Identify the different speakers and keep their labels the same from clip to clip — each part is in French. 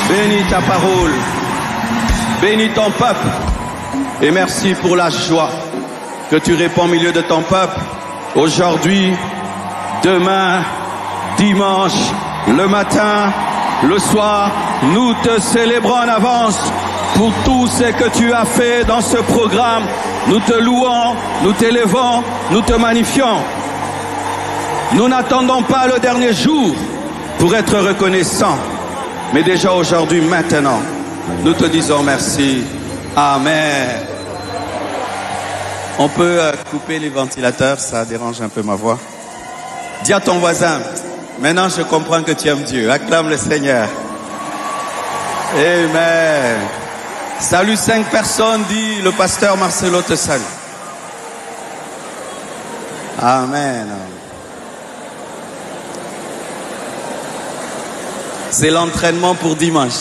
Speaker 1: Bénis ta parole. Bénis ton peuple. Et merci pour la joie que tu répands au milieu de ton peuple. Aujourd'hui, demain, dimanche, le matin, le soir, nous te célébrons en avance pour tout ce que tu as fait dans ce programme. Nous te louons, nous t'élevons, nous te magnifions. Nous n'attendons pas le dernier jour pour être reconnaissants, mais déjà aujourd'hui, maintenant, nous te disons merci. Amen. On peut couper les ventilateurs, ça dérange un peu ma voix. Dis à ton voisin, maintenant je comprends que tu aimes Dieu. Acclame le Seigneur. Amen. Salut 5 personnes, dit le pasteur Marcelo te salue. Amen. C'est l'entraînement pour dimanche.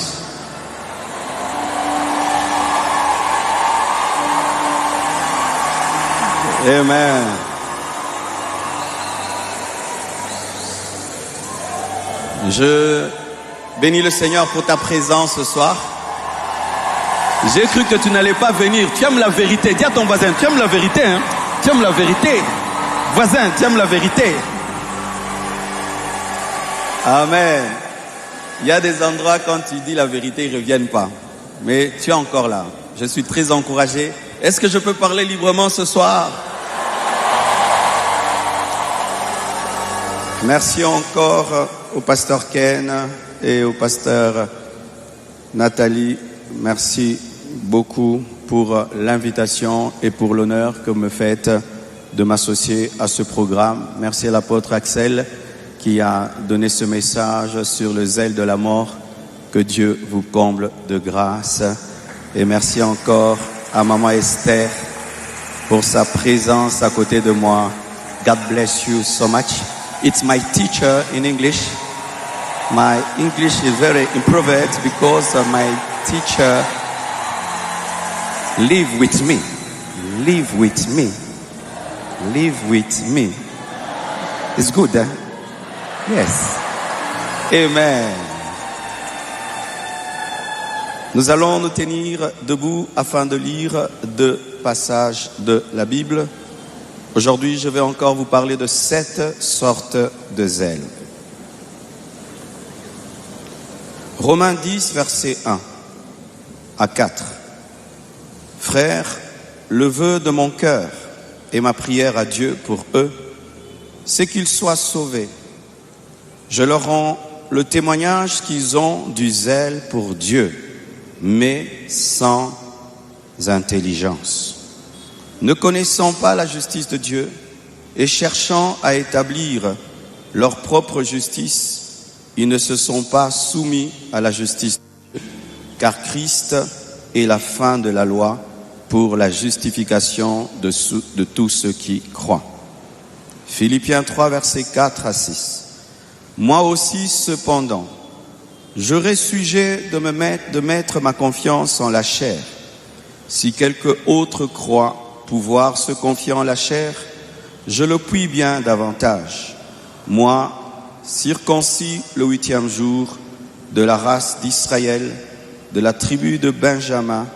Speaker 1: Amen. Je bénis le Seigneur pour ta présence ce soir. J'ai cru que tu n'allais pas venir. Tu aimes la vérité. Dis à ton voisin, tu aimes la vérité, hein? Tu aimes la vérité. Voisin, tu aimes la vérité. Amen. Il y a des endroits quand tu dis la vérité, ils ne reviennent pas. Mais tu es encore là. Je suis très encouragé. Est-ce que je peux parler librement ce soir? Merci encore au pasteur Ken et au pasteur Nathalie. Merci beaucoup pour l'invitation et pour l'honneur que vous me faites de m'associer à ce programme. Merci à l'apôtre Axel qui a donné ce message sur le zèle de la mort. Que Dieu vous comble de grâce. Et merci encore à maman Esther pour sa présence à côté de moi. God bless you so much. It's my teacher in English. My English is very improved because my teacher live with me. Live with me. Live with me. It's good, eh? Yes. Amen. Nous allons nous tenir debout afin de lire 2 passages de la Bible. Aujourd'hui, je vais encore vous parler de 7 sortes de zèle. Romains 10, versets 1 à 4. Frères, le vœu de mon cœur et ma prière à Dieu pour eux, c'est qu'ils soient sauvés. Je leur rends le témoignage qu'ils ont du zèle pour Dieu, mais sans intelligence. Ne connaissant pas la justice de Dieu et cherchant à établir leur propre justice, ils ne se sont pas soumis à la justice de Dieu, car Christ est la fin de la loi pour la justification de tous ceux qui croient. Philippiens 3, versets 4 à 6. Moi aussi, cependant, j'aurais sujet de mettre ma confiance en la chair. Si quelque autre croit pouvoir se confier en la chair, je le puis bien davantage. Moi, circoncis le 8e jour, de la race d'Israël, de la tribu de Benjamin,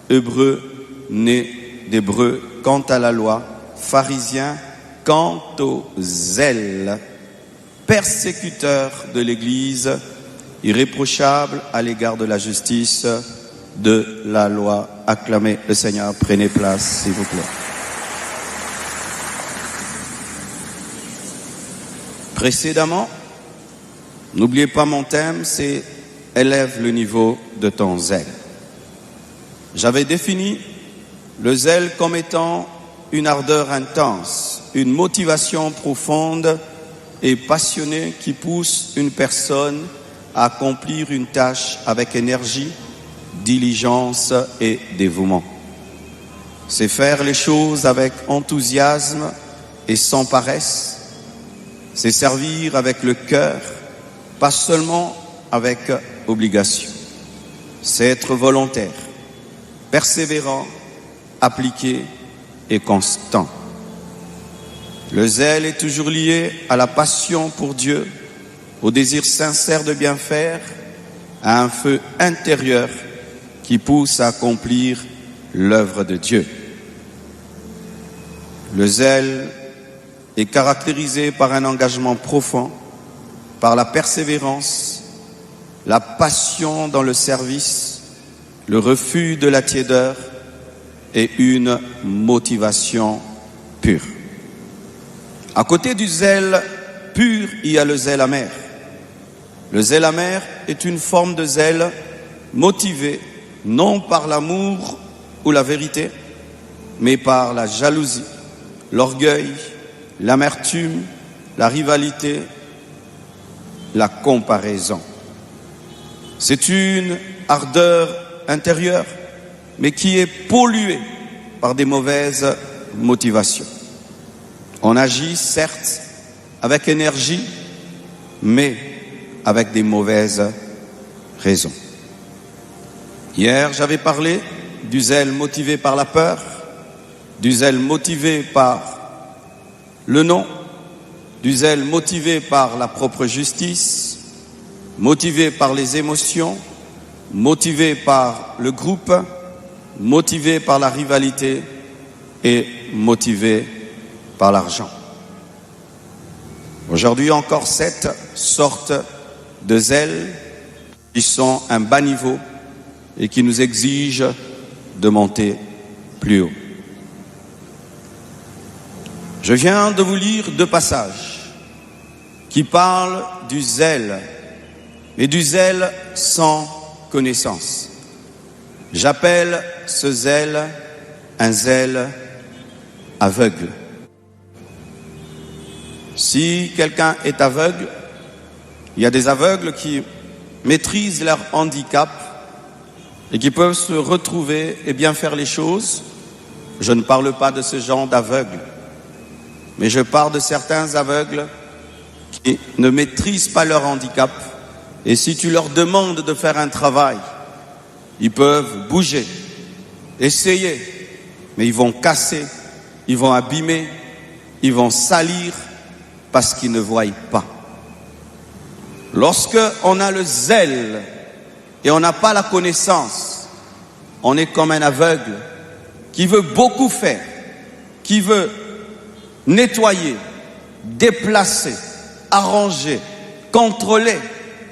Speaker 1: hébreu, né d'hébreu, quant à la loi, pharisien, quant au zèle, persécuteur de l'Église, irréprochable à l'égard de la justice de la loi. Acclamez le Seigneur. Prenez place, s'il vous plaît. Précédemment, n'oubliez pas mon thème, c'est « Élève le niveau de ton zèle ». J'avais défini le zèle comme étant une ardeur intense, une motivation profonde et passionnée qui pousse une personne à accomplir une tâche avec énergie, diligence et dévouement. C'est faire les choses avec enthousiasme et sans paresse. C'est servir avec le cœur, pas seulement avec obligation. C'est être volontaire, persévérant, appliqué et constant. Le zèle est toujours lié à la passion pour Dieu, au désir sincère de bien faire, à un feu intérieur qui pousse à accomplir l'œuvre de Dieu. Le zèle est caractérisé par un engagement profond, par la persévérance, la passion dans le service, le refus de la tiédeur et une motivation pure. À côté du zèle pur, il y a le zèle amer. Le zèle amer est une forme de zèle motivée non par l'amour ou la vérité, mais par la jalousie, l'orgueil, l'amertume, la rivalité, la comparaison. C'est une ardeur intérieure, mais qui est polluée par des mauvaises motivations. On agit certes avec énergie, mais avec des mauvaises raisons. Hier, j'avais parlé du zèle motivé par la peur, du zèle motivé par le nom, du zèle motivé par la propre justice, motivé par les émotions, motivé par le groupe, motivé par la rivalité et motivé par l'argent. Aujourd'hui, encore 7 sortes de zèle qui sont un bas niveau et qui nous exigent de monter plus haut. Je viens de vous lire 2 passages qui parlent du zèle, et du zèle sans connaissance. J'appelle ce zèle un zèle aveugle. Si quelqu'un est aveugle, il y a des aveugles qui maîtrisent leur handicap et qui peuvent se retrouver et bien faire les choses. Je ne parle pas de ce genre d'aveugles, mais je parle de certains aveugles qui ne maîtrisent pas leur handicap. Et si tu leur demandes de faire un travail, ils peuvent bouger, essayer, mais ils vont casser, ils vont abîmer, ils vont salir parce qu'ils ne voient pas. Lorsque on a le zèle et on n'a pas la connaissance, on est comme un aveugle qui veut beaucoup faire, qui veut nettoyer, déplacer, arranger, contrôler,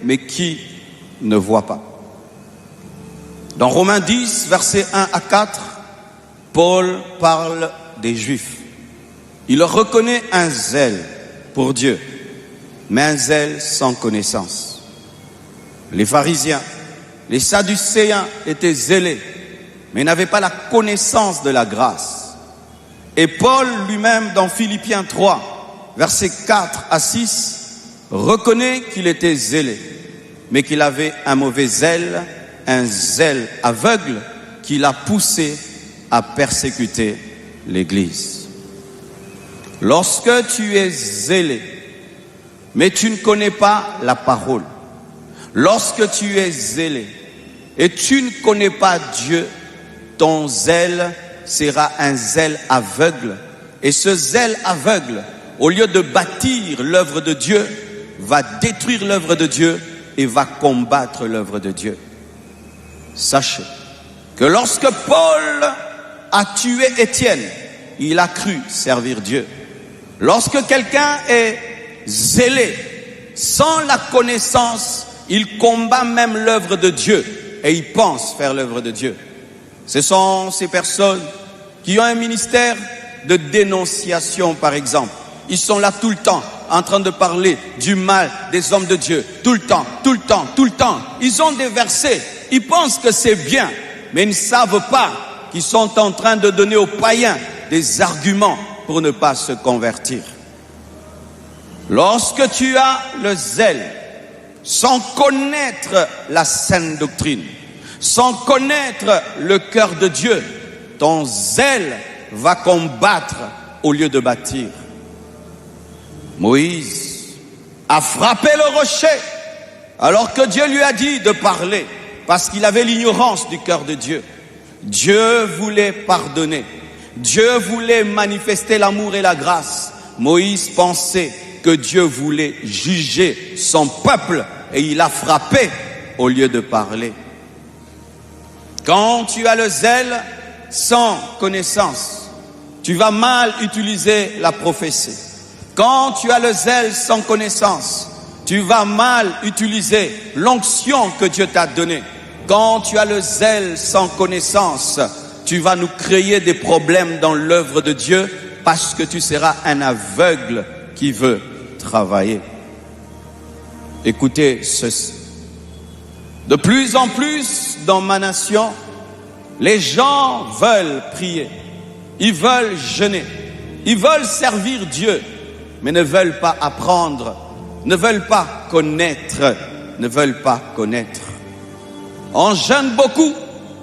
Speaker 1: mais qui ne voit pas. Dans Romains 10, versets 1 à 4, Paul parle des Juifs. Il leur reconnaît un zèle pour Dieu, mais un zèle sans connaissance. Les pharisiens, les sadducéens étaient zélés, mais n'avaient pas la connaissance de la grâce. Et Paul lui-même, dans Philippiens 3, versets 4 à 6, reconnaît qu'il était zélé, mais qu'il avait un mauvais zèle, un zèle aveugle qui l'a poussé à persécuter l'Église. Lorsque tu es zélé, mais tu ne connais pas la parole, lorsque tu es zélé et tu ne connais pas Dieu, ton zèle sera un zèle aveugle. Et ce zèle aveugle, au lieu de bâtir l'œuvre de Dieu, va détruire l'œuvre de Dieu et va combattre l'œuvre de Dieu. Sachez que lorsque Paul a tué Étienne, il a cru servir Dieu. Lorsque quelqu'un est zélé, sans la connaissance, il combat même l'œuvre de Dieu et il pense faire l'œuvre de Dieu. Ce sont ces personnes qui ont un ministère de dénonciation, par exemple. Ils sont là tout le temps, en train de parler du mal des hommes de Dieu. Tout le temps, tout le temps, tout le temps. Ils ont des versets, ils pensent que c'est bien, mais ils ne savent pas qu'ils sont en train de donner aux païens des arguments pour ne pas se convertir. Lorsque tu as le zèle, sans connaître la saine doctrine, sans connaître le cœur de Dieu, ton zèle va combattre au lieu de bâtir. Moïse a frappé le rocher alors que Dieu lui a dit de parler parce qu'il avait l'ignorance du cœur de Dieu. Dieu voulait pardonner. Dieu voulait manifester l'amour et la grâce. Moïse pensait que Dieu voulait juger son peuple et il a frappé au lieu de parler. Quand tu as le zèle sans connaissance, tu vas mal utiliser la prophétie. Quand tu as le zèle sans connaissance, tu vas mal utiliser l'onction que Dieu t'a donnée. Quand tu as le zèle sans connaissance, tu vas nous créer des problèmes dans l'œuvre de Dieu parce que tu seras un aveugle qui veut travailler. Écoutez ceci. De plus en plus dans ma nation, les gens veulent prier, ils veulent jeûner, ils veulent servir Dieu, mais ne veulent pas apprendre, ne veulent pas connaître, ne veulent pas connaître. On jeûne beaucoup,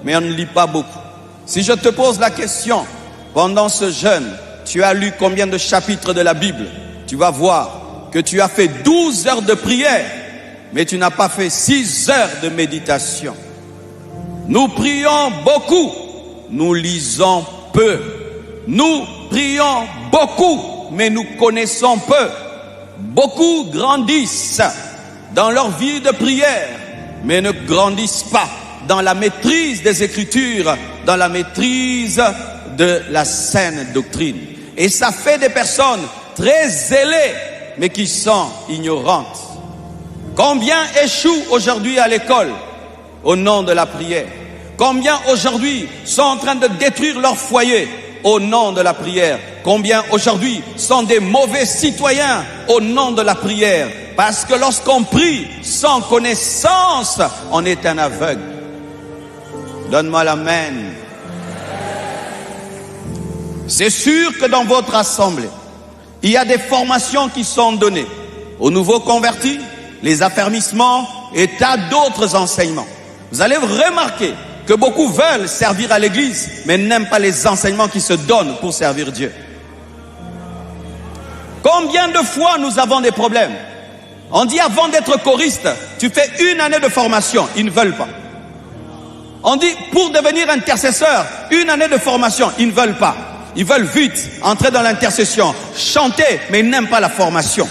Speaker 1: mais on ne lit pas beaucoup. Si je te pose la question, pendant ce jeûne, tu as lu combien de chapitres de la Bible? Tu vas voir que tu as fait 12 heures de prière, mais tu n'as pas fait 6 heures de méditation. Nous prions beaucoup, nous lisons peu. Nous prions beaucoup, mais nous connaissons peu. Beaucoup grandissent dans leur vie de prière, mais ne grandissent pas dans la maîtrise des Écritures, dans la maîtrise de la saine doctrine. Et ça fait des personnes très zélées, mais qui sont ignorantes. Combien échouent aujourd'hui à l'école au nom de la prière? Combien aujourd'hui sont en train de détruire leur foyer au nom de la prière? Combien aujourd'hui sont des mauvais citoyens au nom de la prière? Parce que lorsqu'on prie sans connaissance, on est un aveugle. Donne-moi l'amen. C'est sûr que dans votre assemblée, il y a des formations qui sont données aux nouveaux convertis, les affermissements et tas d'autres enseignements. Vous allez remarquer que beaucoup veulent servir à l'église, mais n'aiment pas les enseignements qui se donnent pour servir Dieu. Combien de fois nous avons des problèmes? On dit avant d'être choriste, tu fais 1 année de formation, ils ne veulent pas. On dit pour devenir intercesseur, 1 année de formation, ils ne veulent pas. Ils veulent vite entrer dans l'intercession, chanter, mais ils n'aiment pas la formation.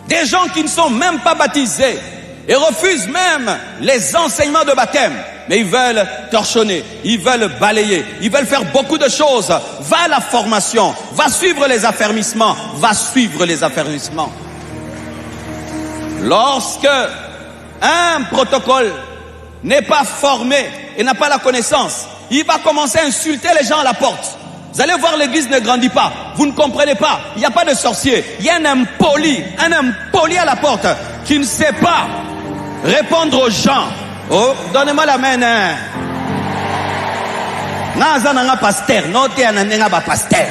Speaker 1: Des gens qui ne sont même pas baptisés et refusent même les enseignements de baptême. Mais ils veulent torchonner, ils veulent balayer, ils veulent faire beaucoup de choses. Va à la formation, va suivre les affermissements, va suivre les affermissements. Lorsque un protocole n'est pas formé et n'a pas la connaissance, il va commencer à insulter les gens à la porte. Vous allez voir, l'église ne grandit pas. Vous ne comprenez pas. Il n'y a pas de sorcier. Il y a un impoli à la porte qui ne sait pas répondre aux gens. Oh, donnez-moi la main. Nazananga pasteur, noté ananga ba pasteur.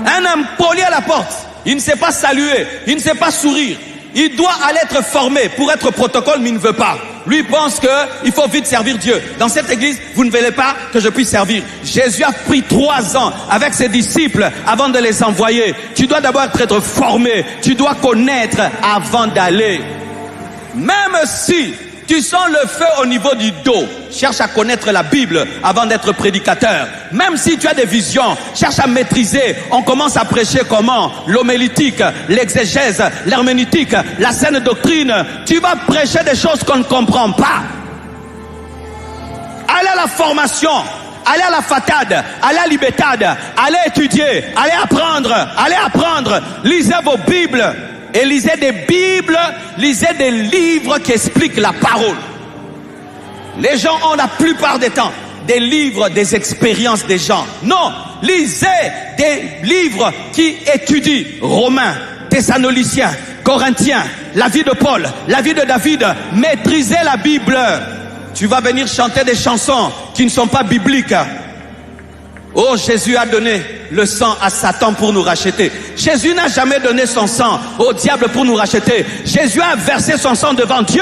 Speaker 1: Un impoli à la porte. Il ne sait pas saluer, il ne sait pas sourire. Il doit aller être formé pour être protocole, mais il ne veut pas. Lui pense qu'il faut vite servir Dieu. Dans cette église, vous ne voulez pas que je puisse servir. Jésus a pris 3 ans avec ses disciples avant de les envoyer. Tu dois d'abord être formé. Tu dois connaître avant d'aller. Même si tu sens le feu au niveau du dos, cherche à connaître la Bible avant d'être prédicateur. Même si tu as des visions, cherche à maîtriser. On commence à prêcher comment? L'homélétique, l'exégèse, l'herméneutique, la saine doctrine. Tu vas prêcher des choses qu'on ne comprend pas. Allez à la formation, allez à la fatade, allez à l'ibétade, allez étudier, allez apprendre. Lisez vos Bibles. Et lisez des Bibles, lisez des livres qui expliquent la parole. Les gens ont la plupart des temps des livres, des expériences des gens. Non, lisez des livres qui étudient Romains, Thessaloniciens, Corinthiens, la vie de Paul, la vie de David. Maîtrisez la Bible. Tu vas venir chanter des chansons qui ne sont pas bibliques. Oh, Jésus a donné le sang à Satan pour nous racheter. Jésus n'a jamais donné son sang au diable pour nous racheter. Jésus a versé son sang devant Dieu.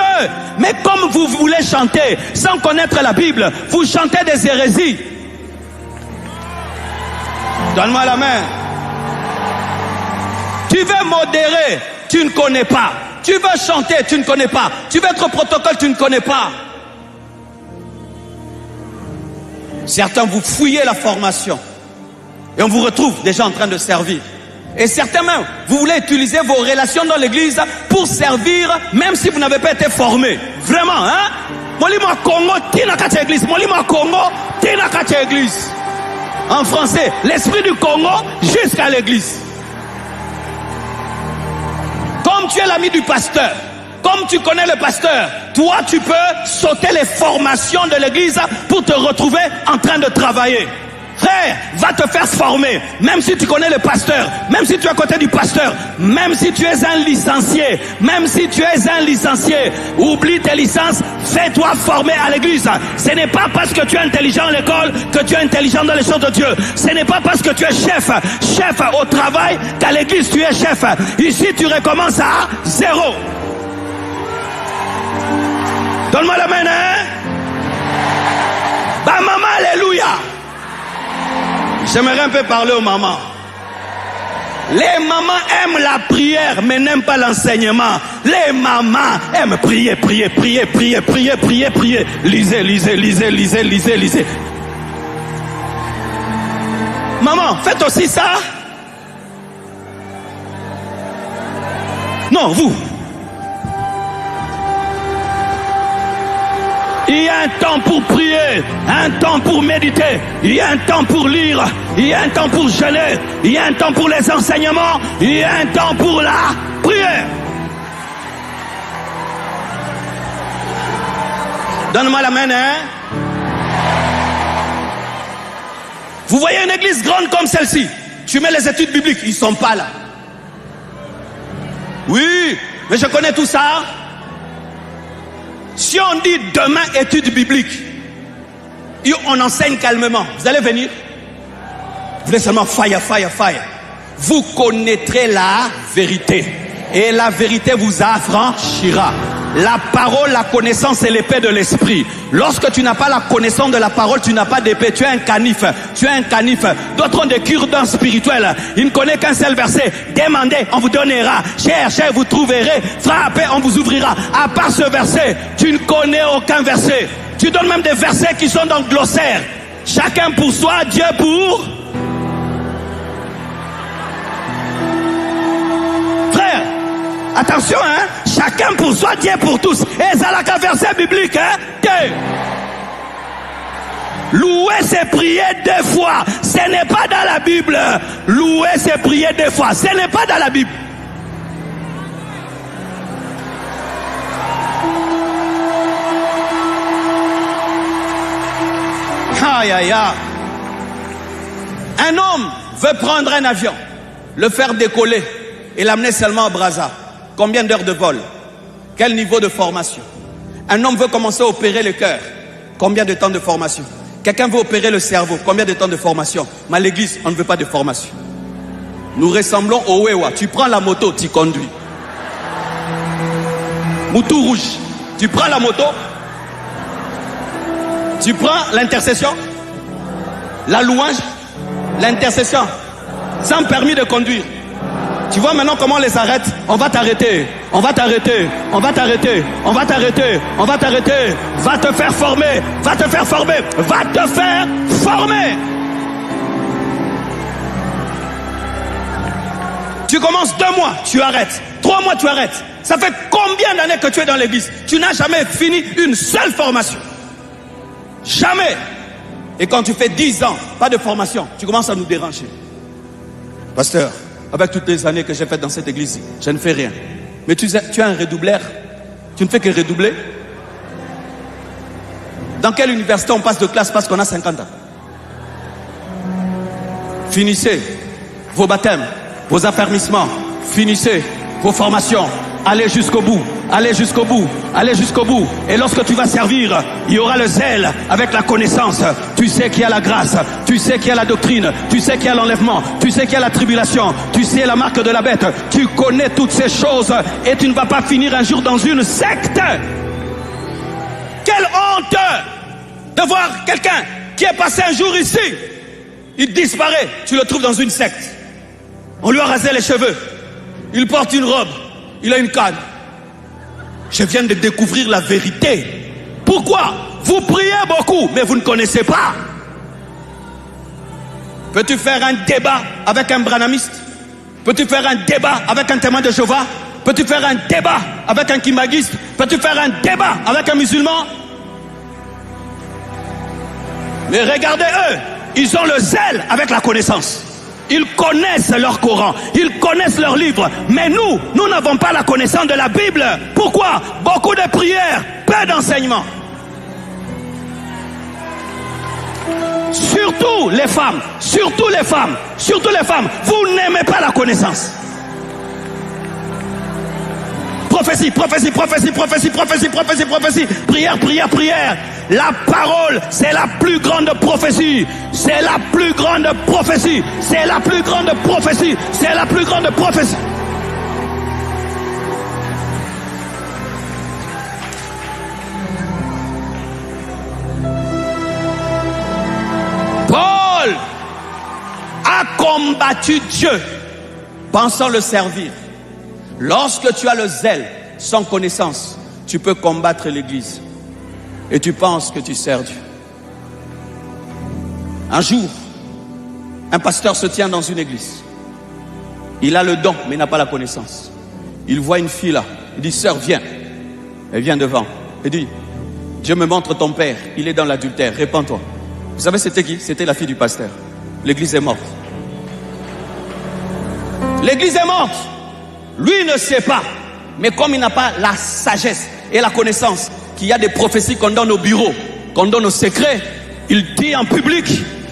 Speaker 1: Mais comme vous voulez chanter sans connaître la Bible, vous chantez des hérésies. Donne-moi la main. Tu veux modérer, tu ne connais pas. Tu veux chanter, tu ne connais pas. Tu veux être protocole, tu ne connais pas. Certains, vous fouillez la formation et on vous retrouve déjà en train de servir. Et certains même, vous voulez utiliser vos relations dans l'église pour servir, même si vous n'avez pas été formé. Vraiment, hein? Molima Congo, tina katia église. Molima Congo, tina katia église. En français, l'esprit du Congo jusqu'à l'église. Comme tu es l'ami du pasteur, comme tu connais le pasteur, toi tu peux sauter les formations de l'église pour te retrouver en train de travailler. Frère, va te faire former, même si tu connais le pasteur, même si tu es à côté du pasteur, même si tu es un licencié, même si tu es un licencié, oublie tes licences, fais-toi former à l'église. Ce n'est pas parce que tu es intelligent à l'école que tu es intelligent dans les choses de Dieu. Ce n'est pas parce que tu es chef au travail qu'à l'église tu es chef. Ici tu recommences à zéro. Donne-moi la main, hein? Bah maman, alléluia. J'aimerais un peu parler aux mamans. Les mamans aiment la prière, mais n'aiment pas l'enseignement. Les mamans aiment prier, prier, prier, prier, prier, prier, prier. Lisez, lisez, lisez, lisez, lisez, lisez. Maman, faites aussi ça? Non, vous. Il y a un temps pour prier, un temps pour méditer, il y a un temps pour lire, il y a un temps pour jeûner, il y a un temps pour les enseignements, il y a un temps pour la prière. Donne-moi la main, hein? Vous voyez une église grande comme celle-ci, tu mets les études bibliques, ils ne sont pas là. Oui, mais je connais tout ça. Si on dit demain études bibliques, et on enseigne calmement, vous allez venir? Vous voulez seulement fire, fire, fire. Vous connaîtrez la vérité. Et la vérité vous affranchira. La parole, la connaissance, c'est l'épée de l'esprit. Lorsque tu n'as pas la connaissance de la parole, tu n'as pas d'épée. Tu es un canif. Tu es un canif. D'autres ont des cure-dents spirituels. Il ne connaît qu'un seul verset. Demandez, on vous donnera. Cherchez, vous trouverez. Frappez, on vous ouvrira. À part ce verset, tu ne connais aucun verset. Tu donnes même des versets qui sont dans le glossaire. Chacun pour soi, Dieu pour... Frère, attention, hein. Chacun pour soi, Dieu pour tous. Et ça n'a qu'un verset biblique, hein. Louer, c'est prier 2 fois. Ce n'est pas dans la Bible. Louer, c'est prier 2 fois. Ce n'est pas dans la Bible. Aïe, aïe, aïe. Un homme veut prendre un avion, le faire décoller et l'amener seulement à Brazza. Combien d'heures de vol? Quel niveau de formation? Un homme veut commencer à opérer le cœur. Combien de temps de formation? Quelqu'un veut opérer le cerveau. Combien de temps de formation? Mais à l'église, on ne veut pas de formation. Nous ressemblons au Wewa. Tu prends la moto, tu conduis. Moutou rouge. Tu prends la moto. Tu prends l'intercession. La louange. L'intercession. Sans permis de conduire. Tu vois maintenant comment on les arrête? On va t'arrêter, on va t'arrêter, on va t'arrêter, on va t'arrêter, on va t'arrêter. Va te faire former, va te faire former, va te faire former. Tu commences 2 mois, tu arrêtes. 3 mois, tu arrêtes. Ça fait combien d'années que tu es dans l'église? Tu n'as jamais fini une seule formation. Jamais. Et quand tu fais 10 ans, pas de formation, tu commences à nous déranger. Pasteur, avec toutes les années que j'ai faites dans cette église, je ne fais rien. Mais tu es un redoubleur. Tu ne fais que redoubler. Dans quelle université on passe de classe parce qu'on a 50 ans? Finissez vos baptêmes, vos affermissements. Finissez vos formations. Allez jusqu'au bout. Allez jusqu'au bout. Allez jusqu'au bout. Et lorsque tu vas servir, il y aura le zèle avec la connaissance. Tu sais qu'il y a la grâce. Tu sais qu'il y a la doctrine. Tu sais qu'il y a l'enlèvement. Tu sais qu'il y a la tribulation. Tu sais la marque de la bête. Tu connais toutes ces choses. Et tu ne vas pas finir un jour dans une secte. Quelle honte de voir quelqu'un qui est passé un jour ici. Il disparaît. Tu le trouves dans une secte. On lui a rasé les cheveux. Il porte une robe. Il a une canne. Je viens de découvrir la vérité. Pourquoi? Vous priez beaucoup, mais vous ne connaissez pas. Peux-tu faire un débat avec un branamiste? Peux-tu faire un débat avec un témoin de Jéhovah? Peux-tu faire un débat avec un kimagiste? Peux-tu faire un débat avec un musulman? Mais regardez eux, ils ont le zèle avec la connaissance. Ils connaissent leur Coran, ils connaissent leurs livres. Mais nous n'avons pas la connaissance de la Bible. Pourquoi? Beaucoup de prières, peu d'enseignements. Surtout les femmes, vous n'aimez pas la connaissance. Prophétie, prière. La parole, c'est la plus grande prophétie. C'est la plus grande prophétie. Paul a combattu Dieu pensant le servir. Lorsque tu as le zèle sans connaissance, tu peux combattre l'église. Et tu penses que tu sers Dieu. Un jour, un pasteur se tient dans une église. Il a le don, mais il n'a pas la connaissance. Il voit une fille là. Il dit, sœur, viens. Elle vient devant. Il dit, Dieu me montre ton père. Il est dans l'adultère. Répands-toi. Vous savez c'était qui? C'était la fille du pasteur. L'église est morte. L'église est morte. Lui ne sait pas. Mais comme il n'a pas la sagesse et la connaissance, qu'il y a des prophéties qu'on donne au bureau, qu'on donne au secret, il dit en public,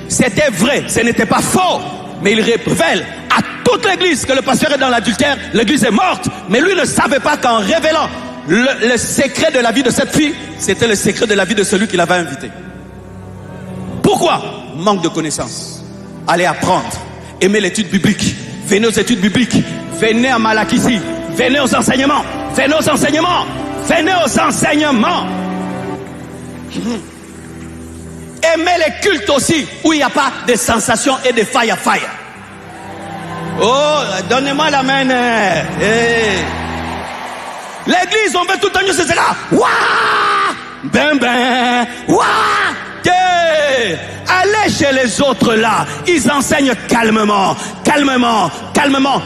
Speaker 1: c'était vrai, ce n'était pas faux, mais il révèle à toute l'église que le pasteur est dans l'adultère, l'église est morte, mais lui ne savait pas qu'en révélant le secret de la vie de cette fille, c'était le secret de la vie de celui qui l'avait invité. Pourquoi? Manque de connaissance. Allez apprendre, aimez l'étude biblique, venez aux études bibliques, venez à Malakisi, venez aux enseignements. Aimez les cultes aussi, où il n'y a pas de sensations et de fire. Oh, donnez-moi la main. Hey. L'église, on veut tout le temps, c'est ça. Ben. Allez chez les autres là, ils enseignent calmement.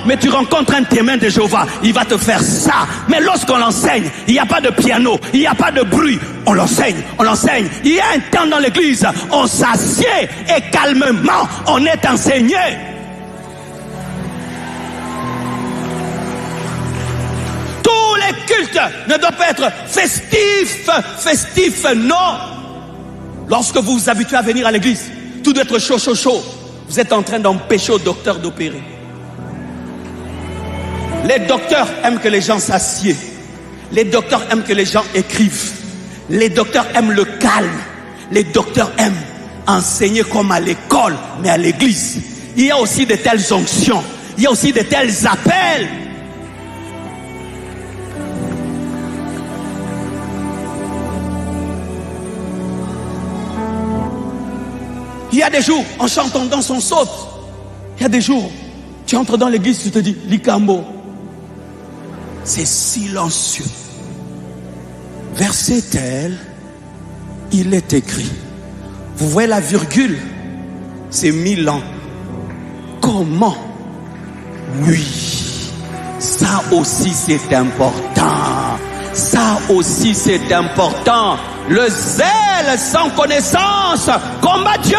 Speaker 1: Mais tu rencontres un témoin de Jéhovah, il va te faire ça. Mais lorsqu'on l'enseigne, il n'y a pas de piano, il n'y a pas de bruit. On l'enseigne. Il y a un temps dans l'église, on s'assied et calmement, on est enseigné. Tous les cultes ne doivent pas être festifs, non. Lorsque vous vous habituez à venir à l'église, tout doit être chaud. Vous êtes en train d'empêcher au docteur d'opérer. Les docteurs aiment que les gens s'assiedent. Les docteurs aiment que les gens écrivent. Les docteurs aiment le calme. Les docteurs aiment enseigner comme à l'école, mais à l'église. Il y a aussi de telles onctions. Il y a aussi de tels appels. Il y a des jours, on chante, on danse, on saute. Il y a des jours, tu entres dans l'église, tu te dis, Likambo. C'est silencieux. Verset tel, il est écrit. Vous voyez la virgule? C'est 1000 ans. Comment? Oui. Ça aussi c'est important. Le zèle sans connaissance combat Dieu.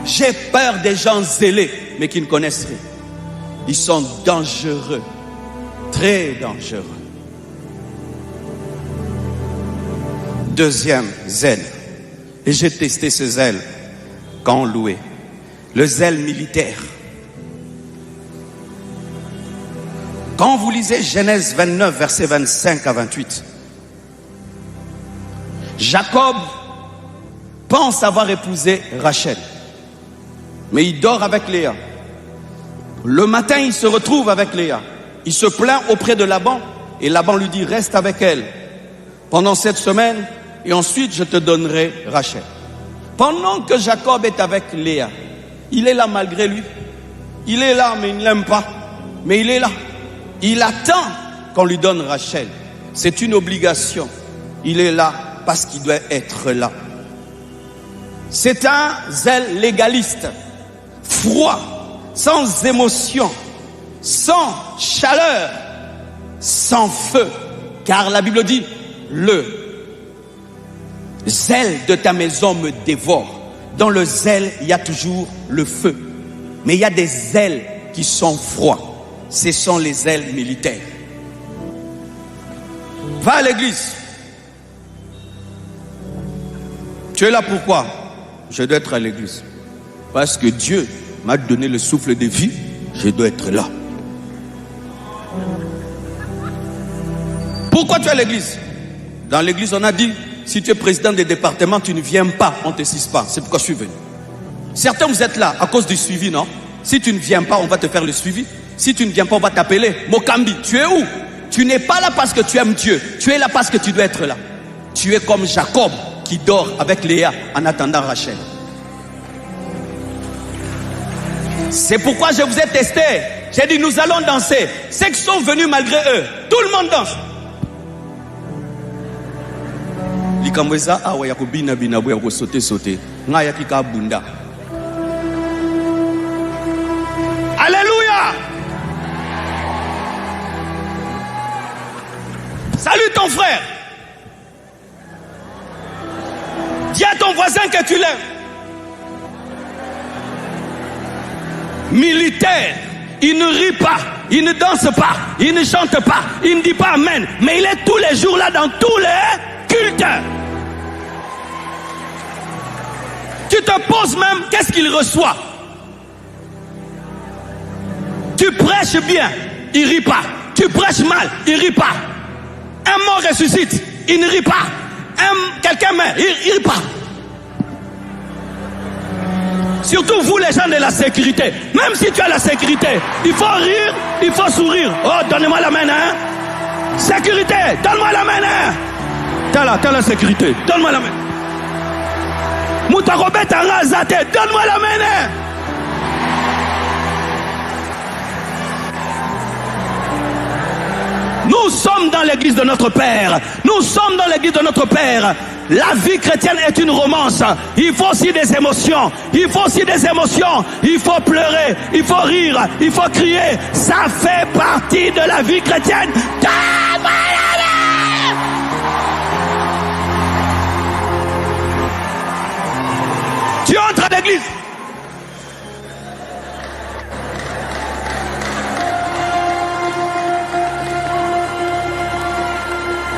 Speaker 1: J'ai peur des gens zélés mais qui ne connaissent rien. Ils sont dangereux, très dangereux. Deuxième zèle, et j'ai testé ce zèle quand on louait, le zèle militaire. Quand vous lisez Genèse 29, versets 25 à 28, Jacob pense avoir épousé Rachel, mais il dort avec Léa. Le matin, il se retrouve avec Léa. Il se plaint auprès de Laban, et Laban lui dit, reste avec elle pendant 7 semaines, et ensuite je te donnerai Rachel. Pendant que Jacob est avec Léa, il est là malgré lui. Il est là, mais il ne l'aime pas. Mais il est là. Il attend qu'on lui donne Rachel. C'est une obligation. Il est là parce qu'il doit être là. C'est un zèle légaliste. froid, sans émotion, sans chaleur, sans feu. Car la Bible dit, le zèle de ta maison me dévore. Dans le zèle, il y a toujours le feu. Mais il y a des zèles qui sont froids. Ce sont les zèles militaires. Va à l'église. Tu es là pourquoi? Je dois être à l'église. Parce que Dieu m'a donné le souffle de vie. Je dois être là. Pourquoi tu es à l'église? Dans l'église, on a dit, si tu es président des départements, tu ne viens pas, on ne te suspend. C'est pourquoi je suis venu. Certains, vous êtes là à cause du suivi, non? Si tu ne viens pas, on va te faire le suivi. Si tu ne viens pas, on va t'appeler. Mokambi, tu es où? Tu n'es pas là parce que tu aimes Dieu. Tu es là parce que tu dois être là. Tu es comme Jacob qui dort avec Léa en attendant Rachel. C'est pourquoi je vous ai testé. J'ai dit, nous allons danser. Ceux qui sont venus malgré eux, tout le monde danse. Likamweza awa ya kubina bina ya kusote sote ngaya kika bunda. Alléluia. Salut ton frère. Dis à ton voisin que tu l'aimes. Militaire, il ne rit pas, il ne danse pas, il ne chante pas, il ne dit pas amen, mais il est tous les jours là dans tous les cultes. Tu te poses même, qu'est-ce qu'il reçoit? Tu prêches bien, il rit pas. Tu prêches mal, il rit pas. Un mort ressuscite, il ne rit pas. Quelqu'un meurt, il rit pas. Surtout vous les gens de la sécurité. Même si tu as la sécurité, il faut rire, il faut sourire. Oh, donnez-moi la main, hein. Sécurité, donne-moi la main, hein. T'as la sécurité, donne-moi la main. Moutarobet Arazate, donne-moi la main, hein. Nous sommes dans l'église de notre Père. Nous sommes dans l'église de notre Père. La vie chrétienne est une romance. Il faut aussi des émotions. Il faut aussi des émotions. Il faut pleurer. Il faut rire. Il faut crier. Ça fait partie de la vie chrétienne. Tu entres à l'église.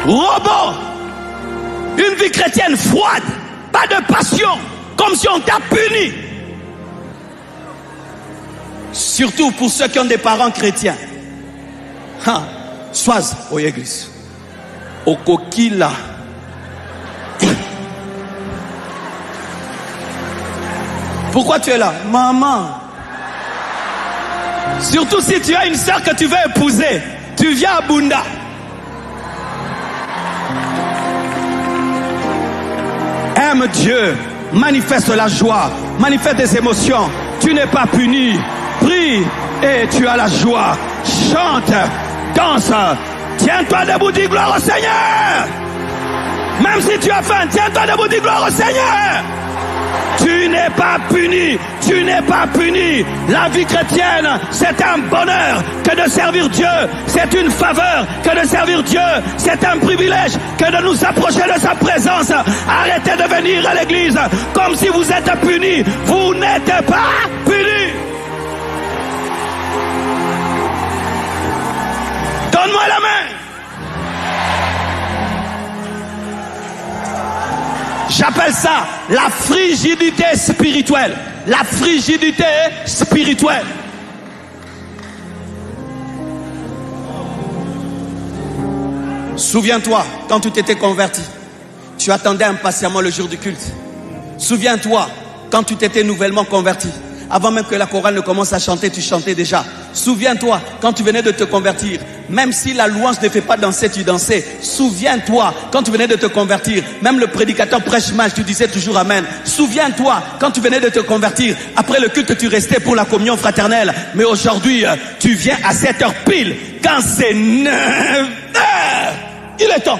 Speaker 1: Robot, une vie chrétienne froide, pas de passion, comme si on t'a puni. Surtout pour ceux qui ont des parents chrétiens. Sois au église. Au coquilla. Pourquoi tu es là? Maman. Surtout si tu as une soeur que tu veux épouser, tu viens à Bunda. Aime Dieu, manifeste la joie, manifeste des émotions. Tu n'es pas puni. Prie et tu as la joie. Chante, danse. Tiens-toi debout, dis gloire au Seigneur. Même si tu as faim, tiens-toi debout, dis gloire au Seigneur. Tu n'es pas puni, tu n'es pas puni. La vie chrétienne, c'est un bonheur que de servir Dieu. C'est une faveur que de servir Dieu. C'est un privilège que de nous approcher de sa présence. Arrêtez de venir à l'église comme si vous êtes punis. Vous n'êtes pas punis. Donne-moi la main. J'appelle ça la frigidité spirituelle. La frigidité spirituelle. Souviens-toi, quand tu t'étais converti, tu attendais impatiemment le jour du culte. Souviens-toi, quand tu t'étais nouvellement converti, avant même que la chorale ne commence à chanter, tu chantais déjà. Souviens-toi, quand tu venais de te convertir, même si la louange ne fait pas danser, tu dansais. Souviens-toi, quand tu venais de te convertir, même le prédicateur prêche mal, tu disais toujours amen. Souviens-toi, quand tu venais de te convertir, après le culte, tu restais pour la communion fraternelle. Mais aujourd'hui, tu viens à 7 heures pile, quand c'est 9 heures. Il est temps.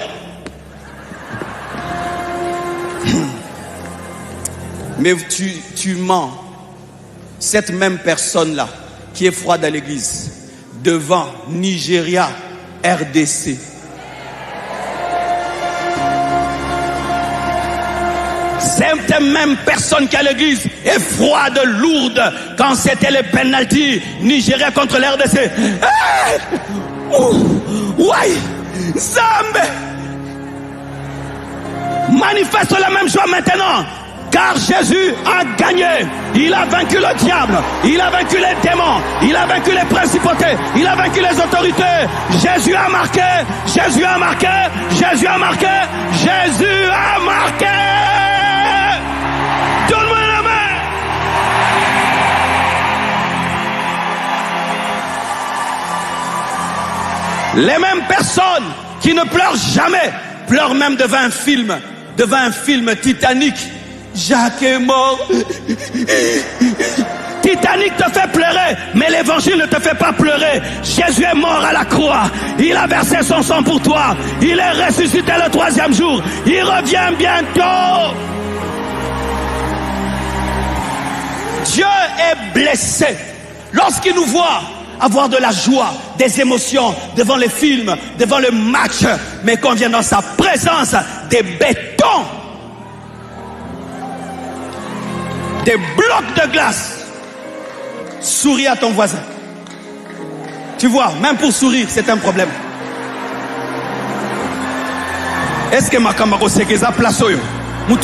Speaker 1: Mais tu mens. cette même personne-là qui est froide à l'église, devant Nigeria, RDC. Cette même personne qui à l'église est froide, lourde, quand c'était les penalties Nigeria contre l'RDC. Hey! Ouais! Zambé! Manifeste la même joie maintenant, car Jésus a gagné. Il a vaincu le diable, il a vaincu les démons, il a vaincu les principautés, il a vaincu les autorités. Jésus a marqué, Jésus a marqué, Jésus a marqué, Jésus a marqué. Donne-moi la main. Les mêmes personnes qui ne pleurent jamais pleurent même devant un film Titanic. Jacques est mort. Titanic te fait pleurer, mais l'évangile ne te fait pas pleurer. Jésus est mort à la croix. Il a versé son sang pour toi. Il est ressuscité le 3e jour. Il revient bientôt. Dieu est blessé lorsqu'il nous voit avoir de la joie, des émotions devant les films, devant le match, mais qu'on vient dans sa présence, des bétons, des blocs de glace. Souris à ton voisin. Tu vois, même pour sourire, c'est un problème. Est-ce que ma camarade c'est place oyo? Non,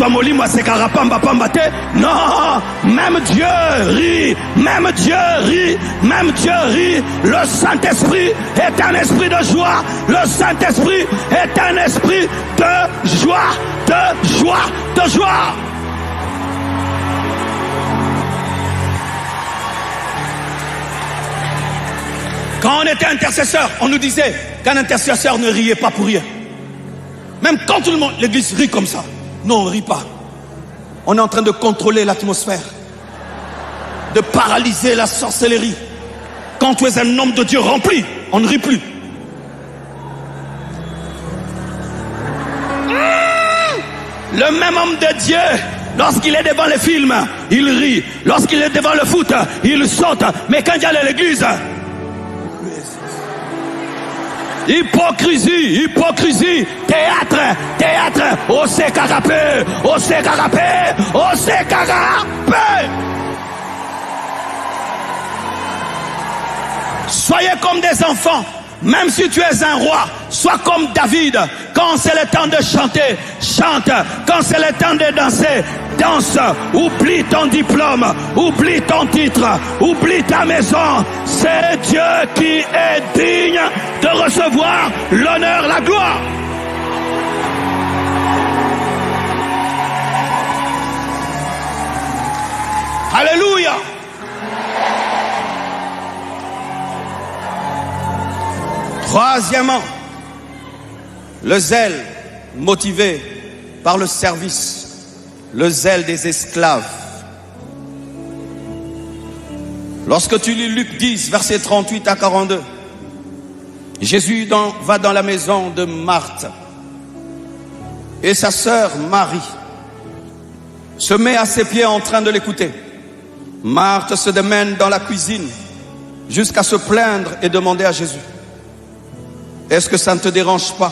Speaker 1: même Dieu rit, même Dieu rit, même Dieu rit. Le Saint-Esprit est un esprit de joie. Le Saint-Esprit est un esprit de joie, de joie, de joie. Quand on était intercesseur, on nous disait qu'un intercesseur ne riait pas pour rien. Même quand tout le monde, l'église rit comme ça. Non, on ne rit pas. On est en train de contrôler l'atmosphère, de paralyser la sorcellerie. Quand tu es un homme de Dieu rempli, on ne rit plus. Le même homme de Dieu, lorsqu'il est devant les films, il rit. Lorsqu'il est devant le foot, il saute. Mais quand il y a l'église, hypocrisie, hypocrisie, théâtre, théâtre, on s'est carapé, on s'est carapé, on s'est carapé. Soyez comme des enfants, même si tu es un roi, sois comme David. Quand c'est le temps de chanter, chante. Quand c'est le temps de danser, danse. Oublie ton diplôme, oublie ton titre, oublie ta maison. C'est Dieu qui est digne de recevoir l'honneur, la gloire. Alléluia. Troisièmement, le zèle motivé par le service, le zèle des esclaves. Lorsque tu lis Luc 10, versets 38 à 42, Jésus va dans la maison de Marthe et sa sœur Marie se met à ses pieds en train de l'écouter. Marthe se démène dans la cuisine jusqu'à se plaindre et demander à Jésus: est-ce que ça ne te dérange pas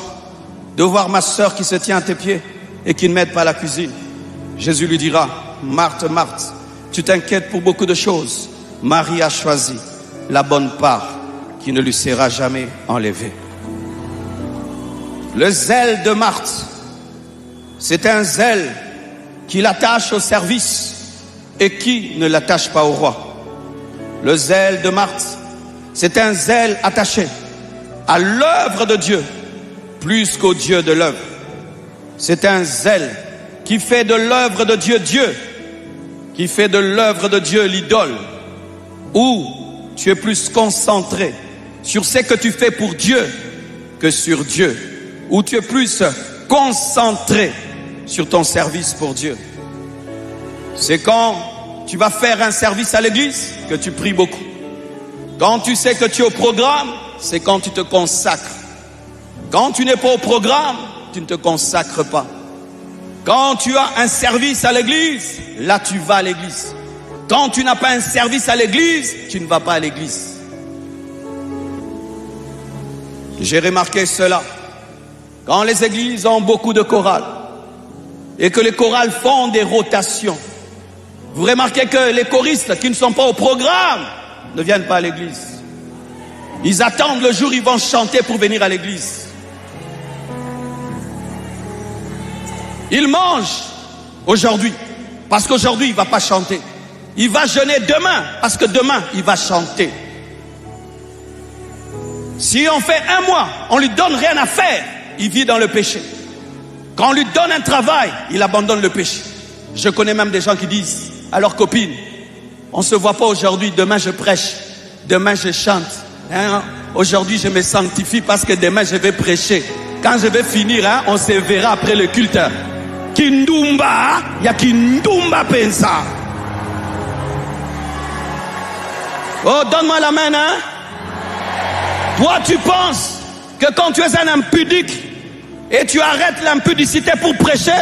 Speaker 1: de voir ma sœur qui se tient à tes pieds et qui ne m'aide pas à la cuisine? Jésus lui dira: Marthe, Marthe, tu t'inquiètes pour beaucoup de choses. Marie a choisi la bonne part qui ne lui sera jamais enlevée. Le zèle de Marthe, c'est un zèle qui l'attache au service et qui ne l'attache pas au roi. Le zèle de Marthe, c'est un zèle attaché à l'œuvre de Dieu plus qu'au Dieu de l'œuvre. C'est un zèle qui fait de l'œuvre de Dieu Dieu, qui fait de l'œuvre de Dieu l'idole, où tu es plus concentré sur ce que tu fais pour Dieu que sur Dieu, où tu es plus concentré sur ton service pour Dieu. C'est quand tu vas faire un service à l'église que tu pries beaucoup. Quand tu sais que tu es au programme, c'est quand tu te consacres. Quand tu n'es pas au programme, tu ne te consacres pas. Quand tu as un service à l'église, là tu vas à l'église. Quand tu n'as pas un service à l'église, tu ne vas pas à l'église. J'ai remarqué cela. Quand les églises ont beaucoup de chorales et que les chorales font des rotations, vous remarquez que les choristes qui ne sont pas au programme ne viennent pas à l'église. Ils attendent le jour où ils vont chanter pour venir à l'église. Il mange aujourd'hui, parce qu'aujourd'hui il ne va pas chanter. Il va jeûner demain, parce que demain il va chanter. Si on fait un mois, on lui donne rien à faire, il vit dans le péché. Quand on lui donne un travail, il abandonne le péché. Je connais même des gens qui disent à leurs copines, on ne se voit pas aujourd'hui, demain je prêche, demain je chante. Hein? Aujourd'hui je me sanctifie parce que demain je vais prêcher. Quand je vais finir, hein, on se verra après le culte. Kindumba, ya Kindumba pensa. Oh, donne-moi la main, hein. Toi, tu penses que quand tu es un impudique et tu arrêtes l'impudicité pour prêcher,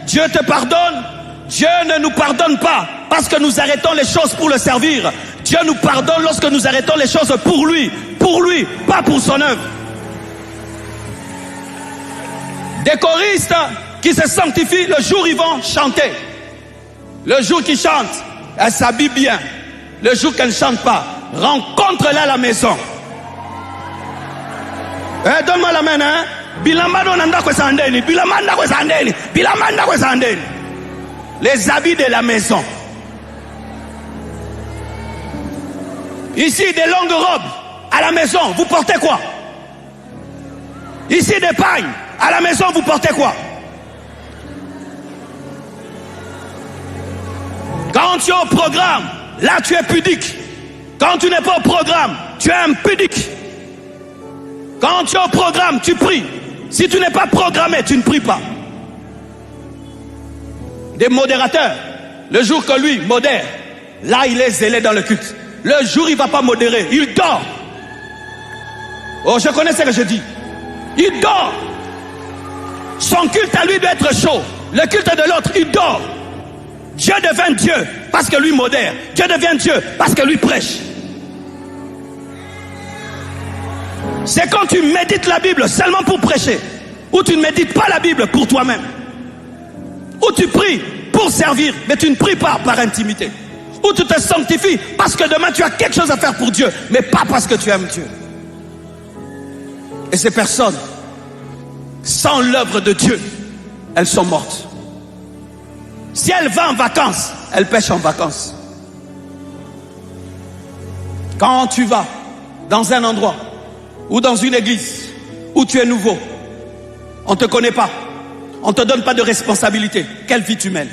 Speaker 1: Dieu te pardonne? Dieu ne nous pardonne pas parce que nous arrêtons les choses pour le servir. Dieu nous pardonne lorsque nous arrêtons les choses pour lui, pas pour son œuvre. Des choristes qui se sanctifient, le jour où ils vont chanter, le jour qu'ils chantent, elles s'habillent bien. Le jour qu'elles ne chantent pas, rencontre-la à la maison. Donne-moi la main, hein? Les habits de la maison. Ici, des longues robes. À la maison, vous portez quoi? Ici, des pagnes. À la maison, vous portez quoi? Quand tu es au programme, là tu es pudique. Quand tu n'es pas au programme, tu es impudique. Quand tu es au programme, tu pries. Si tu n'es pas programmé, tu ne pries pas. Des modérateurs, le jour que lui modère, là il est zélé dans le culte. Le jour il ne va pas modérer, il dort. Oh, je connais ce que je dis. Il dort. Son culte à lui doit être chaud. Le culte de l'autre, il dort. Dieu devient Dieu parce que lui modère. Dieu devient Dieu parce que lui prêche. C'est quand tu médites la Bible seulement pour prêcher, ou tu ne médites pas la Bible pour toi-même, ou tu pries pour servir, mais tu ne pries pas par intimité, ou tu te sanctifies parce que demain tu as quelque chose à faire pour Dieu, mais pas parce que tu aimes Dieu. Et ces personnes, sans l'œuvre de Dieu, elles sont mortes. Si elle va en vacances, elle pêche en vacances. Quand tu vas dans un endroit ou dans une église où tu es nouveau, on ne te connaît pas, on ne te donne pas de responsabilité, quelle vie tu mènes?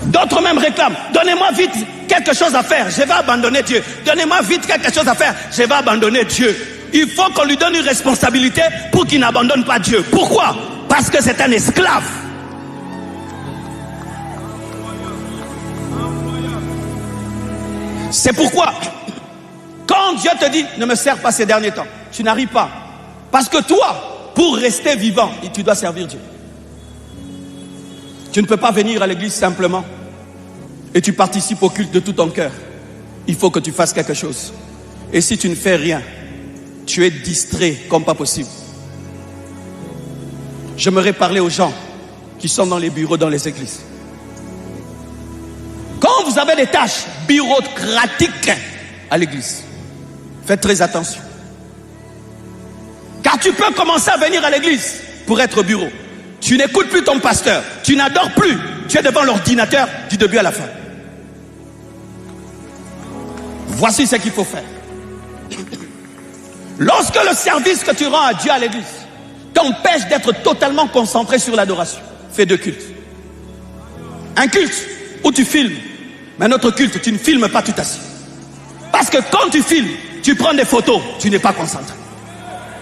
Speaker 1: D'autres même réclament, donnez-moi vite quelque chose à faire, je vais abandonner Dieu. Donnez-moi vite quelque chose à faire, je vais abandonner Dieu. Il faut qu'on lui donne une responsabilité pour qu'il n'abandonne pas Dieu. Pourquoi? Parce que c'est un esclave. C'est pourquoi, quand Dieu te dit, ne me sers pas ces derniers temps, tu n'arrives pas. Parce que toi, pour rester vivant, tu dois servir Dieu. Tu ne peux pas venir à l'église simplement et tu participes au culte de tout ton cœur. Il faut que tu fasses quelque chose. Et si tu ne fais rien, tu es distrait comme pas possible. J'aimerais parler aux gens qui sont dans les bureaux, dans les églises. Quand vous avez des tâches bureaucratiques à l'église, faites très attention. Car tu peux commencer à venir à l'église pour être au bureau. Tu n'écoutes plus ton pasteur, tu n'adores plus, tu es devant l'ordinateur du début à la fin. Voici ce qu'il faut faire. Lorsque le service que tu rends à Dieu à l'église t'empêche d'être totalement concentré sur l'adoration, fais deux cultes. Un culte où tu filmes, mais un autre culte, tu ne filmes pas, tu t'assieds. Parce que quand tu filmes, tu prends des photos, tu n'es pas concentré.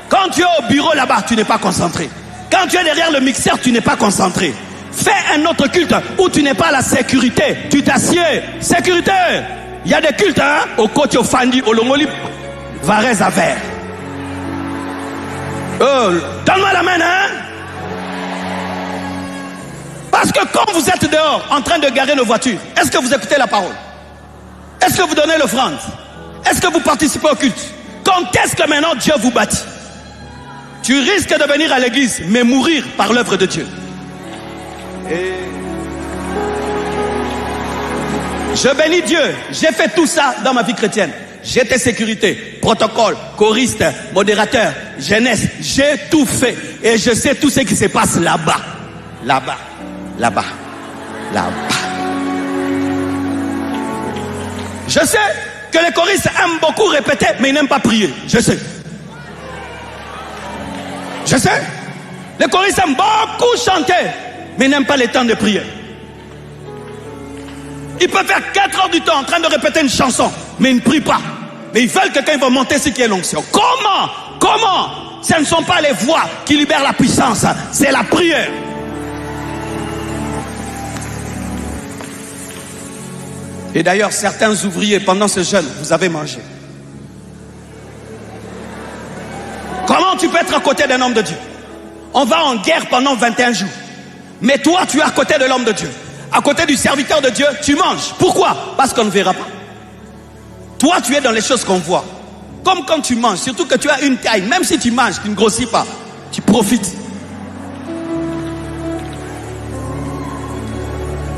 Speaker 1: Quand tu es au bureau là-bas, tu n'es pas concentré. Quand tu es derrière le mixeur, tu n'es pas concentré. Fais un autre culte où tu n'es pas à la sécurité, tu t'assieds. Sécurité! Il y a des cultes, hein, au côté au Fandi, au Longoli, Varese à verre. Donne-moi la main, hein. Parce que quand vous êtes dehors en train de garer nos voitures, est-ce que vous écoutez la parole? Est-ce que vous donnez l'offrande? Est-ce que vous participez au culte? Quand est-ce que maintenant Dieu vous bâtit? Tu risques de venir à l'église, mais mourir par l'œuvre de Dieu. Et je bénis Dieu. J'ai fait tout ça dans ma vie chrétienne. J'étais sécurité, protocole, choriste, modérateur, jeunesse. J'ai tout fait. Et je sais tout ce qui se passe là-bas. Là-bas. Là-bas. Là-bas. Je sais que les choristes aiment beaucoup répéter, mais ils n'aiment pas prier. Je sais. Je sais. Les choristes aiment beaucoup chanter, mais ils n'aiment pas les temps de prière. Ils peuvent faire 4 heures du temps en train de répéter une chanson, mais ils ne prient pas. Mais ils veulent que quand ils vont monter, ce qui est l'onction. Comment? Ce ne sont pas les voix qui libèrent la puissance, c'est la prière. Et d'ailleurs, certains ouvriers, pendant ce jeûne, vous avez mangé. Comment tu peux être à côté d'un homme de Dieu? On va en guerre pendant 21 jours. Mais toi, tu es à côté de l'homme de Dieu. À côté du serviteur de Dieu, tu manges. Pourquoi? Parce qu'on ne verra pas. Toi, tu es dans les choses qu'on voit. Comme quand tu manges, surtout que tu as une taille. Même si tu manges, tu ne grossis pas. Tu profites.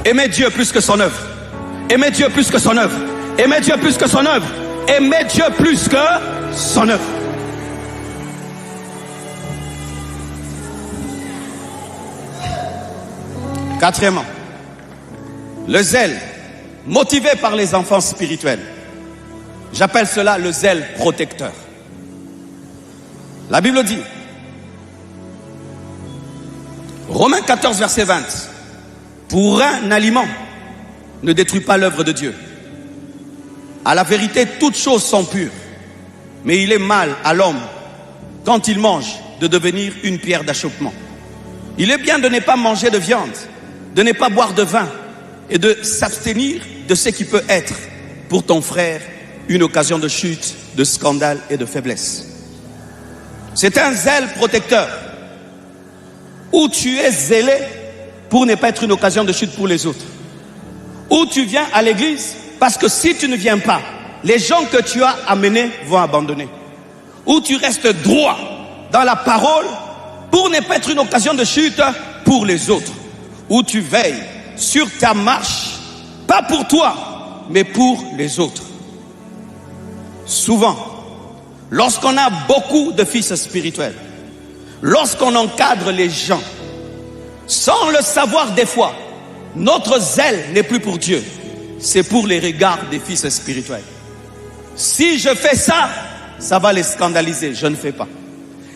Speaker 1: Aimez Dieu plus que son œuvre. Aimez Dieu plus que son œuvre. Aimez Dieu plus que son œuvre. Aimez Dieu plus que son œuvre. Quatrièmement, le zèle motivé par les enfants spirituels. J'appelle cela le zèle protecteur. La Bible dit, Romains 14, verset 20, pour un aliment ne détruit pas l'œuvre de Dieu. À la vérité, toutes choses sont pures, mais il est mal à l'homme, quand il mange, de devenir une pierre d'achoppement. Il est bien de ne pas manger de viande, de ne pas boire de vin et de s'abstenir de ce qui peut être pour ton frère une occasion de chute, de scandale et de faiblesse. C'est un zèle protecteur où tu es zélé pour ne pas être une occasion de chute pour les autres. Où tu viens à l'église parce que si tu ne viens pas, les gens que tu as amenés vont abandonner. Où tu restes droit dans la parole pour ne pas être une occasion de chute pour les autres. Où tu veilles sur ta marche, pas pour toi, mais pour les autres. Souvent, lorsqu'on a beaucoup de fils spirituels, lorsqu'on encadre les gens, sans le savoir des fois, notre zèle n'est plus pour Dieu, c'est pour les regards des fils spirituels. Si je fais ça, ça va les scandaliser, je ne fais pas.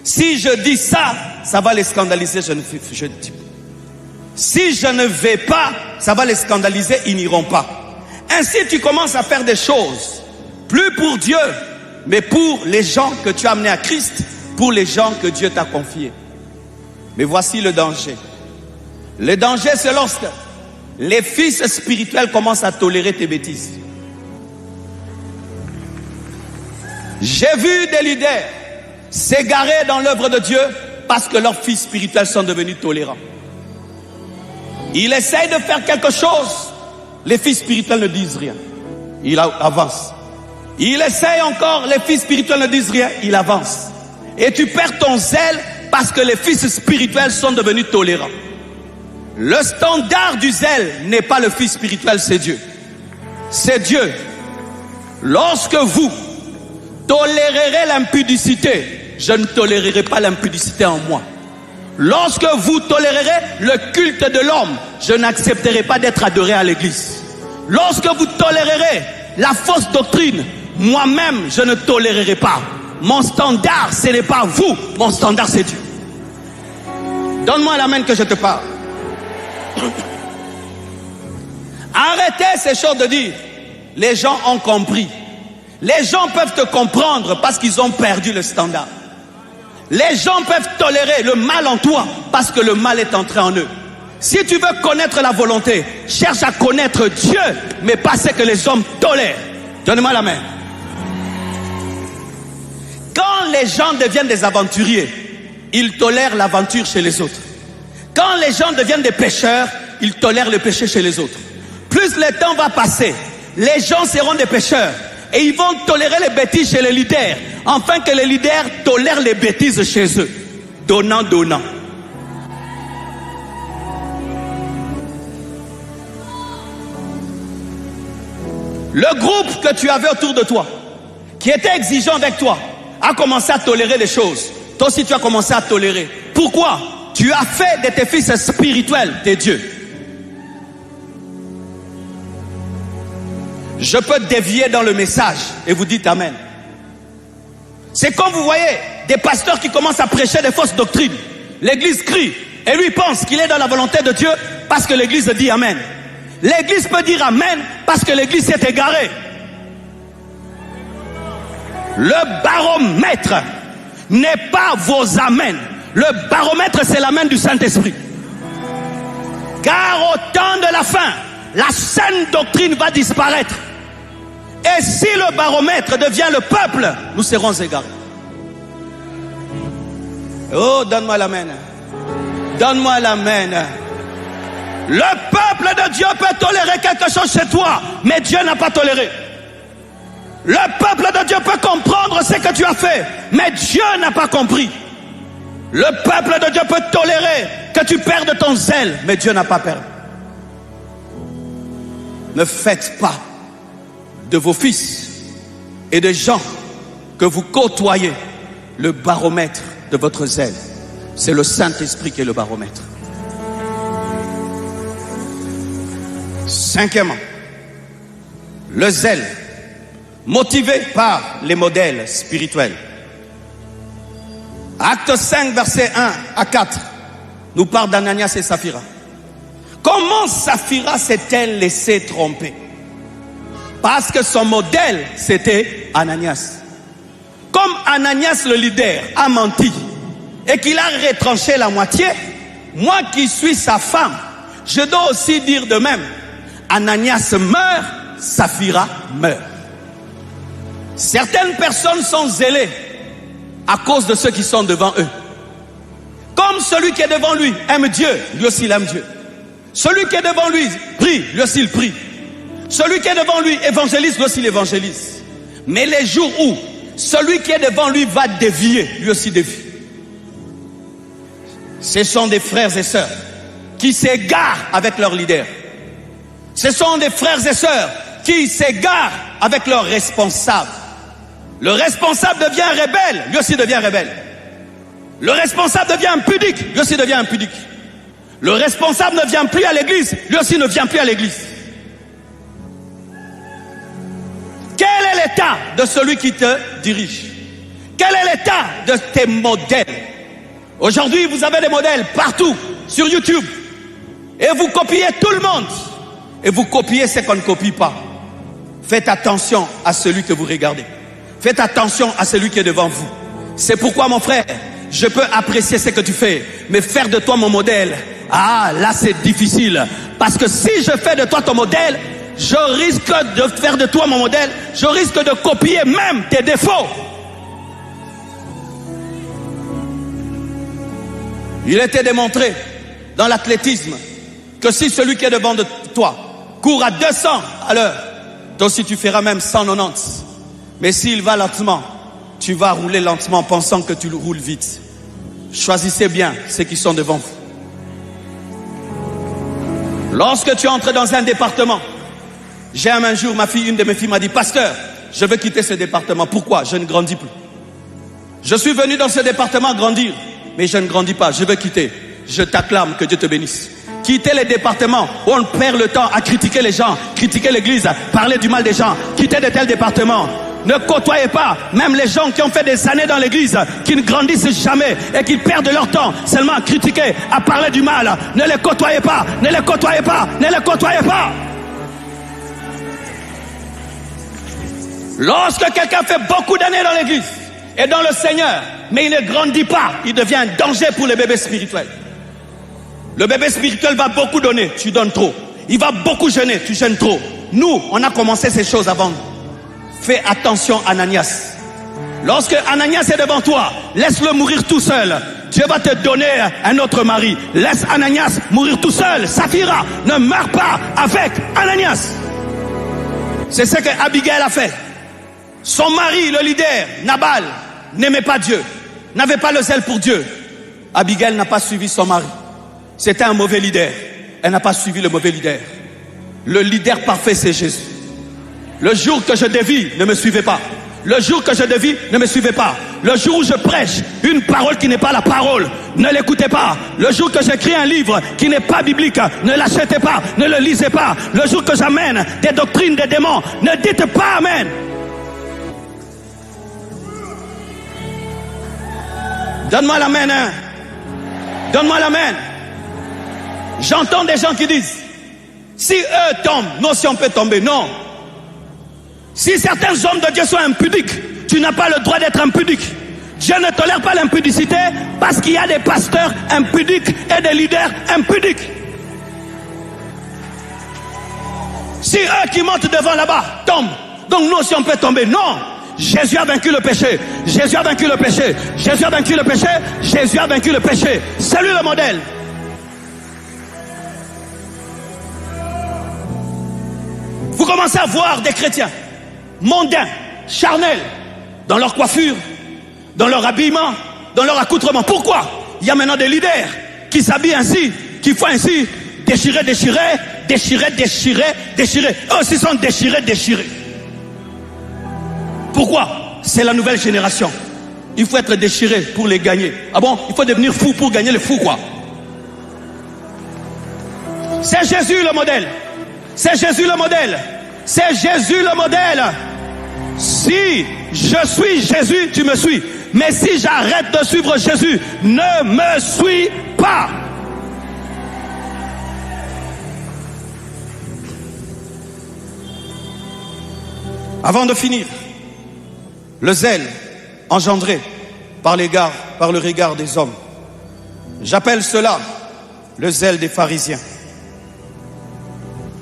Speaker 1: Si je dis ça, ça va les scandaliser, je dis pas. Si je ne vais pas, ça va les scandaliser, ils n'iront pas. Ainsi, tu commences à faire des choses, plus pour Dieu, mais pour les gens que tu as amenés à Christ, pour les gens que Dieu t'a confiés. Mais voici le danger. Le danger, c'est lorsque les fils spirituels commencent à tolérer tes bêtises. J'ai vu des leaders s'égarer dans l'œuvre de Dieu parce que leurs fils spirituels sont devenus tolérants. Il essaye de faire quelque chose, les fils spirituels ne disent rien. Il avance. Il essaye encore, les fils spirituels ne disent rien, il avance. Et tu perds ton zèle parce que les fils spirituels sont devenus tolérants. Le standard du zèle n'est pas le fils spirituel, c'est Dieu. C'est Dieu. Lorsque vous tolérerez l'impudicité, je ne tolérerai pas l'impudicité en moi. Lorsque vous tolérerez le culte de l'homme, je n'accepterai pas d'être adoré à l'église. Lorsque vous tolérerez la fausse doctrine, moi-même, je ne tolérerai pas. Mon standard, ce n'est pas vous, mon standard, c'est Dieu. Donne-moi la main que je te parle. Arrêtez ces choses de dire, les gens ont compris. Les gens peuvent te comprendre parce qu'ils ont perdu le standard. Les gens peuvent tolérer le mal en toi parce que le mal est entré en eux. Si tu veux connaître la volonté, cherche à connaître Dieu, mais pas ce que les hommes tolèrent. Donne-moi la main. Quand les gens deviennent des aventuriers, ils tolèrent l'aventure chez les autres. Quand les gens deviennent des pécheurs,
Speaker 2: ils tolèrent le péché chez les autres. Plus le temps va passer, les gens seront des pécheurs et ils vont tolérer les bêtises chez les leaders, afin que les leaders tolèrent les bêtises chez eux. Donnant, donnant. Le groupe que tu avais autour de toi, qui était exigeant avec toi, a commencé à tolérer les choses. Toi aussi tu as commencé à tolérer. Pourquoi? Tu as fait de tes fils spirituels des dieux. Je peux dévier dans le message et vous dites amen. C'est comme vous voyez des pasteurs qui commencent à prêcher des fausses doctrines. L'église crie et lui pense qu'il est dans la volonté de Dieu parce que l'église dit amen. L'église peut dire amen parce que l'église s'est égarée. Le baromètre n'est pas vos amens. Le baromètre, c'est l'amen du Saint-Esprit. Car au temps de la fin, la saine doctrine va disparaître. Et si le baromètre devient le peuple, nous serons égarés. Oh, donne-moi l'amen. Donne-moi l'amen. Le peuple de Dieu peut tolérer quelque chose chez toi, mais Dieu n'a pas toléré. Le peuple de Dieu peut comprendre ce que tu as fait, mais Dieu n'a pas compris. Le peuple de Dieu peut tolérer que tu perdes ton zèle, mais Dieu n'a pas perdu. Ne faites pas de vos fils et des gens que vous côtoyez le baromètre de votre zèle. C'est le Saint-Esprit qui est le baromètre. Cinquièmement, le zèle, motivé par les modèles spirituels. Acte 5, versets 1 à 4, nous parle d'Ananias et Saphira. Comment Saphira s'est-elle laissée tromper? Parce que son modèle, c'était Ananias. Comme Ananias, le leader, a menti et qu'il a retranché la moitié, moi qui suis sa femme, je dois aussi dire de même. Ananias meurt, Saphira meurt. Certaines personnes sont zélées à cause de ceux qui sont devant eux. Comme celui qui est devant lui aime Dieu, lui aussi il aime Dieu. Celui qui est devant lui prie, lui aussi il prie. Celui qui est devant lui évangélise, lui aussi il évangélise. Mais les jours où celui qui est devant lui va dévier, lui aussi dévie. Ce sont des frères et sœurs qui s'égarent avec leur leader. Ce sont des frères et sœurs qui s'égarent avec leurs responsables. Le responsable devient rebelle, lui aussi devient rebelle. Le responsable devient impudique, lui aussi devient impudique. Le responsable ne vient plus à l'église, lui aussi ne vient plus à l'église. Quel est l'état de celui qui te dirige? Quel est l'état de tes modèles? Aujourd'hui, vous avez des modèles partout, sur YouTube. Et vous copiez tout le monde. Et vous copiez ce qu'on ne copie pas. Faites attention à celui que vous regardez. Faites attention à celui qui est devant vous. C'est pourquoi, mon frère, je peux apprécier ce que tu fais, mais faire de toi mon modèle, ah, là c'est difficile. Parce que si je fais de toi ton modèle, je risque de faire de toi mon modèle, je risque de copier même tes défauts. Il était démontré dans l'athlétisme que si celui qui est devant de toi court à 200 à l'heure, toi aussi tu feras même 190. Mais s'il va lentement, tu vas rouler lentement pensant que tu le roules vite. Choisissez bien ceux qui sont devant vous. Lorsque tu entres dans un département, j'aime un jour une de mes filles m'a dit, pasteur, je veux quitter ce département. Pourquoi? Je ne grandis plus. Je suis venu dans ce département grandir, mais je ne grandis pas, je veux quitter. Je t'acclame, que Dieu te bénisse. Quitter les départements où on perd le temps à critiquer les gens, critiquer l'église, parler du mal des gens. Quitter de tels départements. Ne côtoyez pas même les gens qui ont fait des années dans l'église, qui ne grandissent jamais et qui perdent leur temps seulement à critiquer, à parler du mal. Ne les côtoyez pas, ne les côtoyez pas, ne les côtoyez pas. Lorsque quelqu'un fait beaucoup d'années dans l'église et dans le Seigneur, mais il ne grandit pas, il devient un danger pour le bébé spirituel. Le bébé spirituel va beaucoup donner, tu donnes trop. Il va beaucoup jeûner, tu jeûnes trop. Nous, on a commencé ces choses avant. Fais attention, Ananias. Lorsque Ananias est devant toi, laisse-le mourir tout seul. Dieu va te donner un autre mari. Laisse Ananias mourir tout seul. Saphira ne meurt pas avec Ananias. C'est ce que Abigail a fait. Son mari, le leader, Nabal, n'aimait pas Dieu, n'avait pas le zèle pour Dieu. Abigail n'a pas suivi son mari. C'était un mauvais leader. Elle n'a pas suivi le mauvais leader. Le leader parfait, c'est Jésus. Le jour que je dévie, ne me suivez pas. Le jour que je dévie, ne me suivez pas. Le jour où je prêche une parole qui n'est pas la parole, ne l'écoutez pas. Le jour que j'écris un livre qui n'est pas biblique, ne l'achetez pas, ne le lisez pas. Le jour que j'amène des doctrines des démons, ne dites pas amen. Donne-moi l'amen, hein. Donne-moi l'amen. J'entends des gens qui disent, si eux tombent, nous aussi on peut tomber. Non. Si certains hommes de Dieu sont impudiques, tu n'as pas le droit d'être impudique. Dieu ne tolère pas l'impudicité parce qu'il y a des pasteurs impudiques et des leaders impudiques. Si eux qui montent devant là-bas tombent, donc nous aussi on peut tomber. Non. Jésus a vaincu le péché. Jésus a vaincu le péché. Jésus a vaincu le péché. Jésus a vaincu le péché. C'est lui le modèle. Vous commencez à voir des chrétiens mondains, charnels, dans leur coiffure, dans leur habillement, dans leur accoutrement. Pourquoi? Il y a maintenant des leaders qui s'habillent ainsi, qui font ainsi, déchirer, déchirer, déchirer, déchirer, déchirer. Eux aussi sont déchirés, déchirés. Pourquoi? C'est la nouvelle génération. Il faut être déchiré pour les gagner. Ah bon? Il faut devenir fou pour gagner les fous, quoi. C'est Jésus le modèle. C'est Jésus le modèle. C'est Jésus le modèle. Si je suis Jésus, tu me suis. Mais si j'arrête de suivre Jésus, ne me suis pas. Avant de finir, le zèle engendré par le regard des hommes. J'appelle cela le zèle des pharisiens.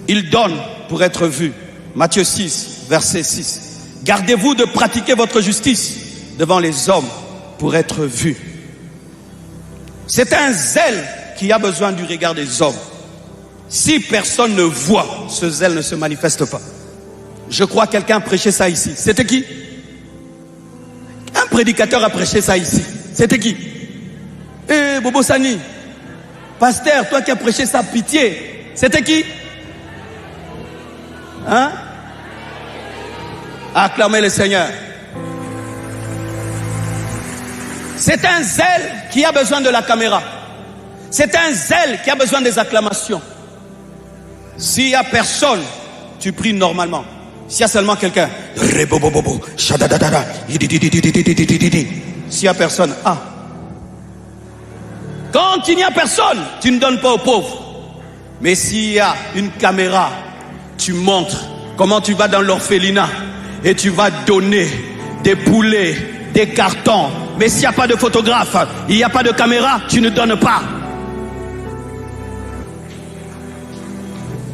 Speaker 2: Ils donnent pour être vus. Matthieu 6, verset 6. Gardez-vous de pratiquer votre justice devant les hommes pour être vus. C'est un zèle qui a besoin du regard des hommes. Si personne ne voit, ce zèle ne se manifeste pas. Je crois que quelqu'un a prêché ça ici. C'était qui? Un prédicateur a prêché ça ici. C'était qui? Eh, Bobo Sani. Pasteur, toi qui as prêché ça, pitié. C'était qui? Hein? Acclamez le Seigneur. C'est un zèle qui a besoin de la caméra. C'est un zèle qui a besoin des acclamations. S'il n'y a personne, tu pries normalement. S'il y a seulement quelqu'un, s'il y a personne, ah. Quand il n'y a personne, tu ne donnes pas aux pauvres. Mais s'il y a une caméra, tu montres comment tu vas dans l'orphelinat et tu vas donner des poulets, des cartons. Mais s'il n'y a pas de photographe, il n'y a pas de caméra, tu ne donnes pas.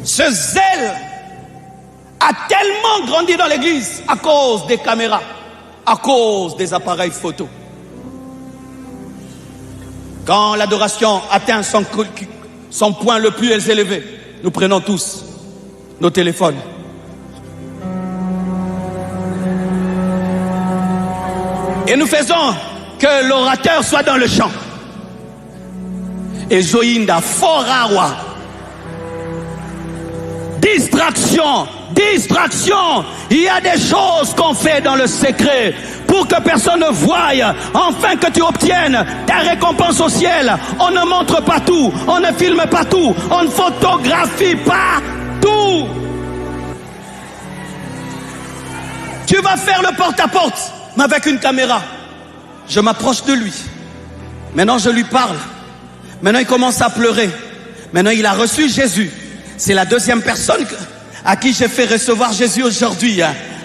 Speaker 2: Ce zèle a tellement grandi dans l'église à cause des caméras, à cause des appareils photo. Quand l'adoration atteint son point le plus élevé, nous prenons tous nos téléphones. Et nous faisons que l'orateur soit dans le champ. Et Zoïnda, Forawa. Distraction, distraction. Il y a des choses qu'on fait dans le secret pour que personne ne voie, afin que tu obtiennes ta récompense au ciel. On ne montre pas tout, on ne filme pas tout, on ne photographie pas tout. Tu vas faire le porte-à-porte, mais avec une caméra. Je m'approche de lui. Maintenant je lui parle. Maintenant il commence à pleurer. Maintenant il a reçu Jésus. C'est la deuxième personne à qui j'ai fait recevoir Jésus aujourd'hui.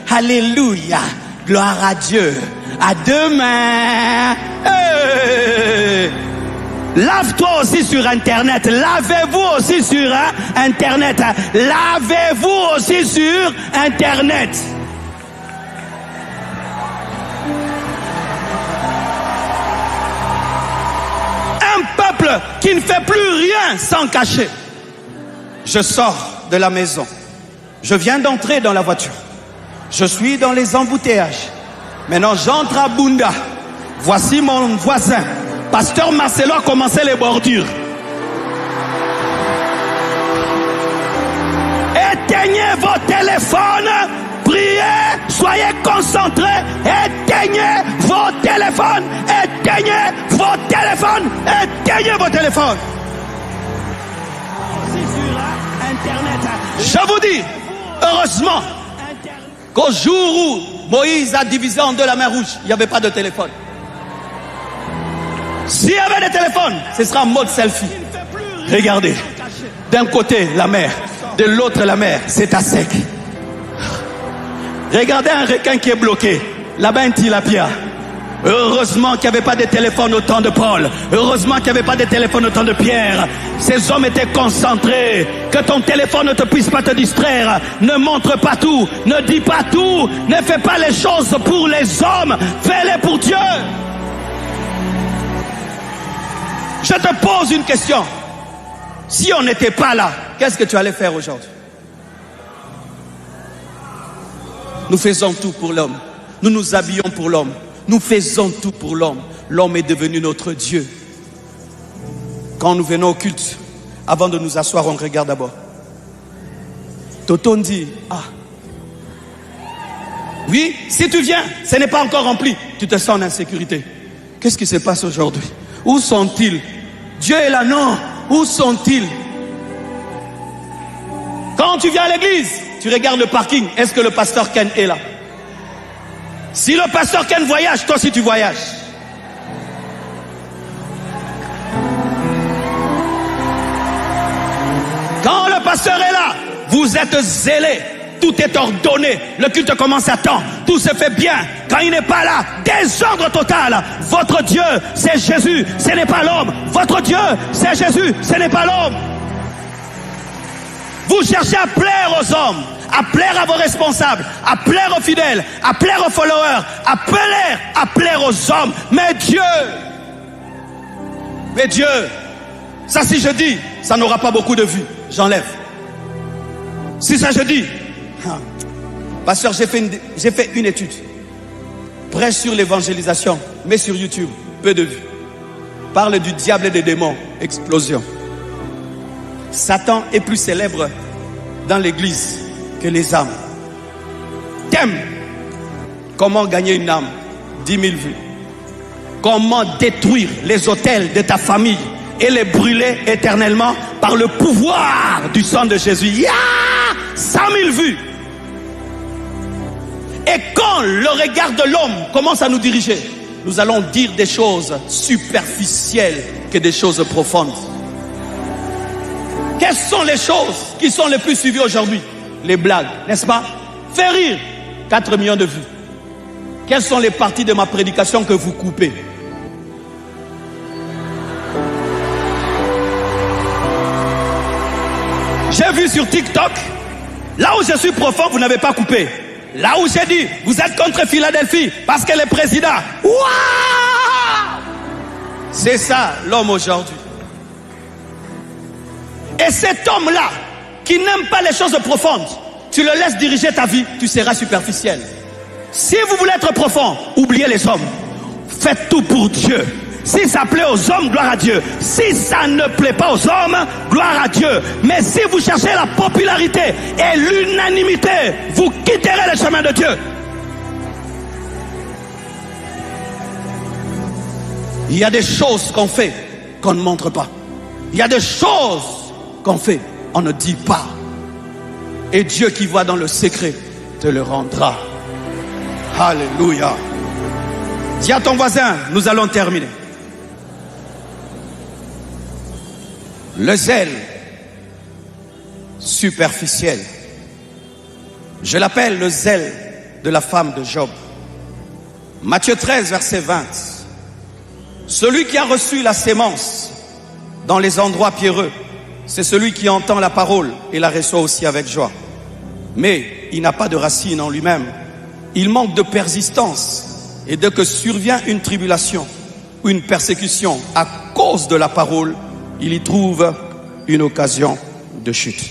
Speaker 2: Alléluia. Gloire à Dieu. À demain. Lave-toi aussi sur Internet. Lavez-vous aussi sur Internet. Lavez-vous aussi sur Internet. qui ne fait plus rien sans cacher.
Speaker 1: Je sors de la maison. Je viens d'entrer dans la voiture. Je suis dans les embouteillages. Maintenant, j'entre à Bunda. Voici mon voisin. Pasteur Marcelo a commencé les bordures.
Speaker 2: Éteignez vos téléphones. Priez, soyez concentrés. Éteignez vos téléphones. Éteignez vos téléphones. Éteignez vos téléphones. Je vous dis, heureusement qu'au jour où Moïse a divisé en deux la mer Rouge, il n'y avait pas de téléphone. S'il y avait des téléphones, ce sera en mode selfie. Regardez, d'un côté la mer, de l'autre la mer, c'est à sec. Regardez un requin qui est bloqué, là-bas un tilapia. Heureusement qu'il n'y avait pas de téléphone au temps de Paul. Heureusement qu'il n'y avait pas de téléphone au temps de Pierre. Ces hommes étaient concentrés. Que ton téléphone ne te puisse pas te distraire. Ne montre pas tout. Ne dis pas tout. Ne fais pas les choses pour les hommes. Fais-les pour Dieu. Je te pose une question. Si on n'était pas là, qu'est-ce que tu allais faire aujourd'hui? Nous faisons tout pour l'homme. Nous nous habillons pour l'homme. Nous faisons tout pour l'homme. L'homme est devenu notre Dieu. Quand nous venons au culte, avant de nous asseoir, on regarde d'abord. Toton dit, ah, oui, si tu viens, ce n'est pas encore rempli. Tu te sens en insécurité. Qu'est-ce qui se passe aujourd'hui? Où sont-ils? Dieu est là, non. Où sont-ils? Quand tu viens à l'église, tu regardes le parking. Est-ce que le pasteur Ken est là? Si le pasteur Ken voyage, toi aussi tu voyages. Quand le pasteur est là, vous êtes zélés. Tout est ordonné. Le culte commence à temps. Tout se fait bien. Quand il n'est pas là, désordre total. Votre Dieu, c'est Jésus. Ce n'est pas l'homme. Votre Dieu, c'est Jésus. Ce n'est pas l'homme. Vous cherchez à plaire aux hommes, à plaire à vos responsables, à plaire aux fidèles, à plaire aux followers, à plaire aux hommes. Mais Dieu, ça si je dis, ça n'aura pas beaucoup de vues. J'enlève. Si ça je dis, pasteur, j'ai fait une étude. Prêche sur l'évangélisation, mais sur YouTube, peu de vues. Parle du diable et des démons, explosion. Satan est plus célèbre dans l'église que les âmes. Thème: comment gagner une âme? 10 000 vues. Comment détruire les autels de ta famille et les brûler éternellement par le pouvoir du sang de Jésus. 100 000 vues. Et quand le regard de l'homme commence à nous diriger, nous allons dire des choses superficielles que des choses profondes. Quelles sont les choses qui sont les plus suivies aujourd'hui? Les blagues, n'est-ce pas? Faire rire, 4 millions de vues. Quelles sont les parties de ma prédication que vous coupez? J'ai vu sur TikTok, là où je suis profond, vous n'avez pas coupé. Là où j'ai dit, vous êtes contre Philadelphie parce qu'elle est président. Waouh! C'est ça l'homme aujourd'hui. Et cet homme-là, qui n'aime pas les choses profondes, tu le laisses diriger ta vie, tu seras superficiel. Si vous voulez être profond, oubliez les hommes. Faites tout pour Dieu. Si ça plaît aux hommes, gloire à Dieu. Si ça ne plaît pas aux hommes, gloire à Dieu. Mais si vous cherchez la popularité et l'unanimité, vous quitterez le chemin de Dieu. Il y a des choses qu'on fait qu'on ne montre pas. Il y a des choses qu'on fait, on ne dit pas. Et Dieu qui voit dans le secret te le rendra. Alléluia. Dis à ton voisin, nous allons terminer. Le zèle superficiel, je l'appelle le zèle de la femme de Job. Matthieu 13, verset 20. Celui qui a reçu la sémence dans les endroits pierreux, c'est celui qui entend la parole et la reçoit aussi avec joie. Mais il n'a pas de racine en lui-même. Il manque de persistance. Et dès que survient une tribulation,
Speaker 1: ou une persécution à cause de la parole, il y trouve une occasion de chute.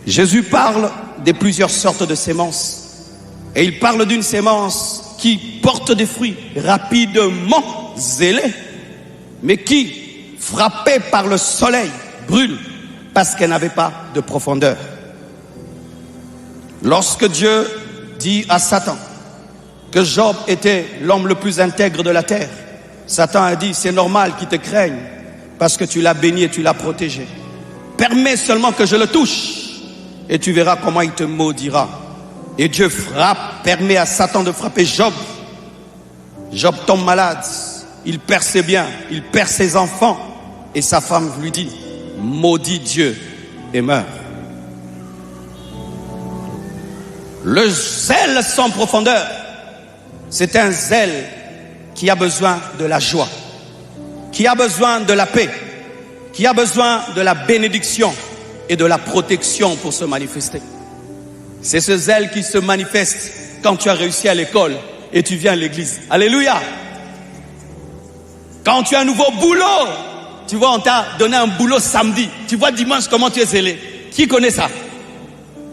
Speaker 1: Jésus parle de plusieurs sortes de semences. Et il parle d'une semence qui porte des fruits rapidement zélés, mais qui, frappée par le soleil, brûle parce qu'elle n'avait pas de profondeur. Lorsque Dieu dit à Satan que Job était l'homme le plus intègre de la terre, Satan a dit, c'est normal qu'il te craigne parce que tu l'as béni et tu l'as protégé. Permets seulement que je le touche et tu verras comment il te maudira. Et Dieu permet à Satan de frapper Job. Job tombe malade, il perd ses biens, il perd ses enfants et sa femme lui dit, maudit Dieu et meurt. Le zèle sans profondeur, c'est un zèle qui a besoin de la joie, qui a besoin de la paix, qui a besoin de la bénédiction et de la protection pour se manifester. C'est ce zèle qui se manifeste quand tu as réussi à l'école et tu viens à l'église. Alléluia! Quand tu as un nouveau boulot, tu vois, on t'a donné un boulot samedi. Tu vois dimanche comment tu es zélé. Qui connaît ça?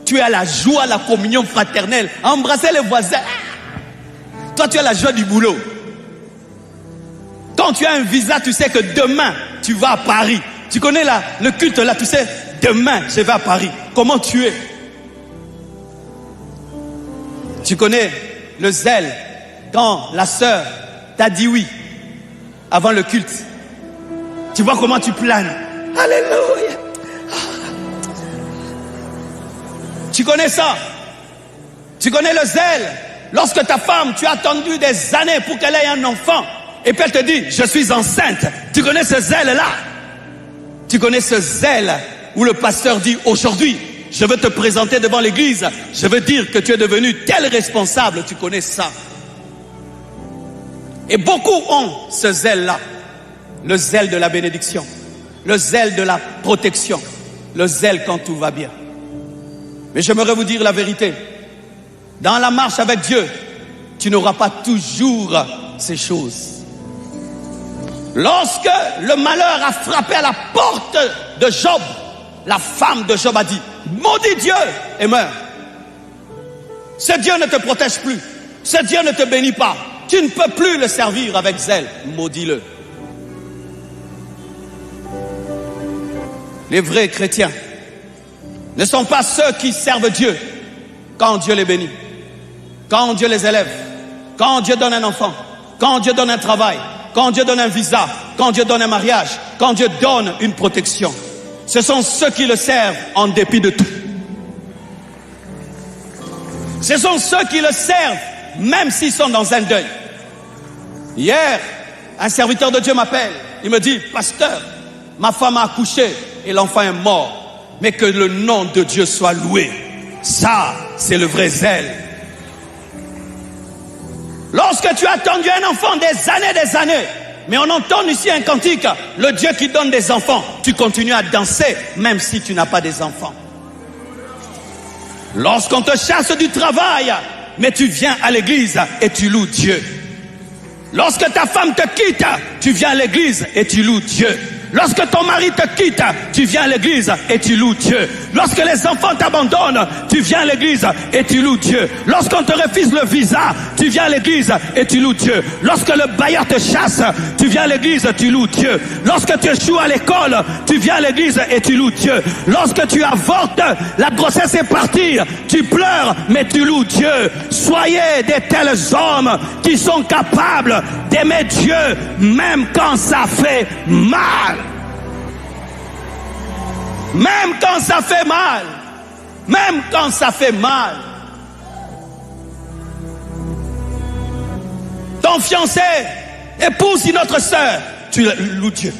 Speaker 1: Tu as la joie, la communion fraternelle, embrasser les voisins. Toi, tu as la joie du boulot. Quand tu as un visa, tu sais que demain, tu vas à Paris. Tu connais le culte là, tu sais, demain, je vais à Paris. Comment tu es? Tu connais le zèle quand la sœur t'a dit oui avant le culte. Tu vois comment tu planes. Alléluia. Tu connais ça? Tu connais le zèle lorsque ta femme, tu as attendu des années pour qu'elle ait un enfant et puis elle te dit, je suis enceinte. Tu connais ce zèle-là? Tu connais ce zèle où le pasteur dit, aujourd'hui, je veux te présenter devant l'église. Je veux dire que tu es devenu tel responsable. Tu connais ça. Et beaucoup ont ce zèle-là. Le zèle de la bénédiction. Le zèle de la protection. Le zèle quand tout va bien. Mais j'aimerais vous dire la vérité. Dans la marche avec Dieu, tu n'auras pas toujours ces choses. Lorsque le malheur a frappé à la porte de Job, la femme de Job a dit, maudit Dieu et meurt. Ce Dieu ne te protège plus. Ce Dieu ne te bénit pas. Tu ne peux plus le servir avec zèle. Maudis-le. Les vrais chrétiens ne sont pas ceux qui servent Dieu quand Dieu les bénit, quand Dieu les élève, quand Dieu donne un enfant, quand Dieu donne un travail, quand Dieu donne un visa, quand Dieu donne un mariage, quand Dieu donne une protection. Ce sont ceux qui le servent en dépit de tout. Ce sont ceux qui le servent même s'ils sont dans un deuil. Hier, un serviteur de Dieu m'appelle. Il me dit, pasteur, ma femme a accouché et l'enfant est mort. Mais que le nom de Dieu soit loué. Ça, c'est le vrai zèle. Lorsque tu as attendu un enfant des années, mais on entend ici un cantique, le Dieu qui donne des enfants, tu continues à danser même si tu n'as pas des enfants. Lorsqu'on te chasse du travail, mais tu viens à l'église et tu loues Dieu. Lorsque ta femme te quitte, tu viens à l'église et tu loues Dieu. Lorsque ton mari te quitte, tu viens à l'église et tu loues Dieu. Lorsque les enfants t'abandonnent, tu viens à l'église et tu loues Dieu. Lorsqu'on te refuse le visa, tu viens à l'église et tu loues Dieu. Lorsque le bailleur te chasse, tu viens à l'église et tu loues Dieu. Lorsque tu échoues à l'école, tu viens à l'église et tu loues Dieu. Lorsque tu avortes, la grossesse est partie, tu pleures, mais tu loues Dieu. Soyez des tels hommes qui sont capables d'aimer Dieu, même quand ça fait mal. Même quand ça fait mal. Même quand ça fait mal. Ton fiancé épouse une autre sœur, tu loues Dieu.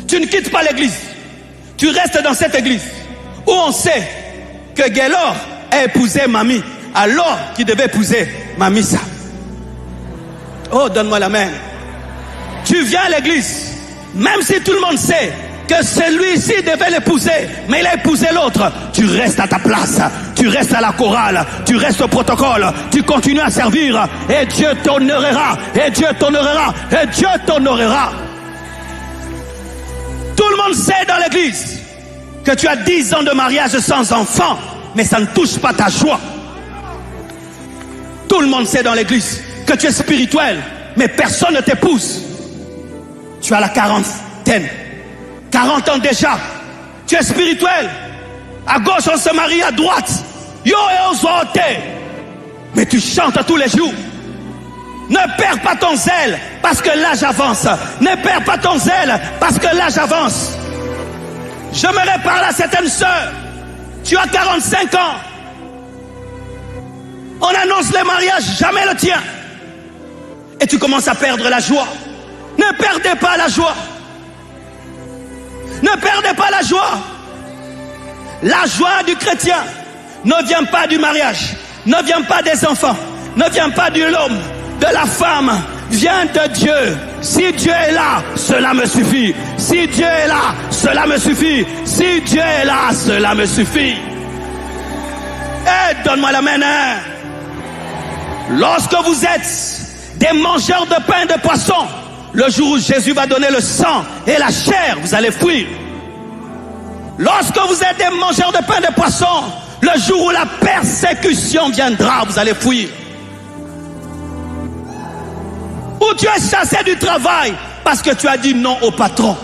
Speaker 1: Tu ne quittes pas l'église. Tu restes dans cette église où on sait que Gaylor a épousé Mamie alors qu'il devait épouser Mamissa. Oh, donne-moi la main. Tu viens à l'église, même si tout le monde sait
Speaker 2: que celui-ci devait l'épouser, mais il a épousé l'autre. Tu restes à ta place, tu restes à la chorale, tu restes au protocole, tu continues à servir et Dieu t'honorera, et Dieu t'honorera, et Dieu t'honorera. Tout le monde sait dans l'église que tu as 10 ans de mariage sans enfant, mais ça ne touche pas ta joie. Tout le monde sait dans l'église que tu es spirituel, mais personne ne t'épouse. Tu as la quarantaine, 40 ans déjà, tu es spirituel. À gauche on se marie, à droite yo et osote, mais tu chantes tous les jours. Ne perds pas ton zèle parce que l'âge avance. Ne perds pas ton zèle parce que l'âge avance. J'aimerais parler à certaines sœurs. Tu as 45 ans. On annonce le mariage, jamais le tien. Et tu commences à perdre la joie. Ne perdez pas la joie. Ne perdez pas la joie. La joie du chrétien ne vient pas du mariage, ne vient pas des enfants, ne vient pas de l'homme, de la femme, vient de Dieu. Si Dieu est là, cela me suffit. Si Dieu est là, cela me suffit. Si Dieu est là, cela me suffit. Et donne-moi la main. Lorsque vous êtes des mangeurs de pain et de poisson, le jour où Jésus va donner le sang et la chair, vous allez fuir. Lorsque vous êtes des mangeurs de pain et de poisson, le jour où la persécution viendra, vous allez fuir. Ou tu es chassé du travail parce que tu as dit non au patron.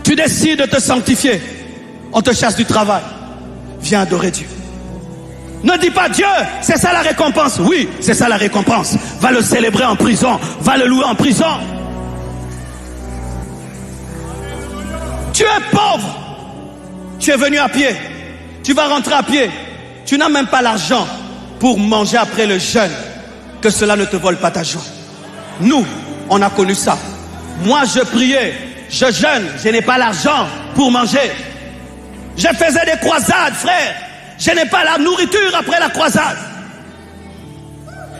Speaker 2: Tu décides de te sanctifier, on te chasse du travail. Viens adorer Dieu. Ne dis pas Dieu, c'est ça la récompense. Oui, c'est ça la récompense. Va le célébrer en prison, va le louer en prison. Tu es pauvre, tu es venu à pied, tu vas rentrer à pied. Tu n'as même pas l'argent pour manger après le jeûne. Que cela ne te vole pas ta joie. Nous, on a connu ça. Moi, je priais, je jeûne, je n'ai pas l'argent pour manger. Je faisais des croisades, frère. Je n'ai pas la nourriture après la croisade.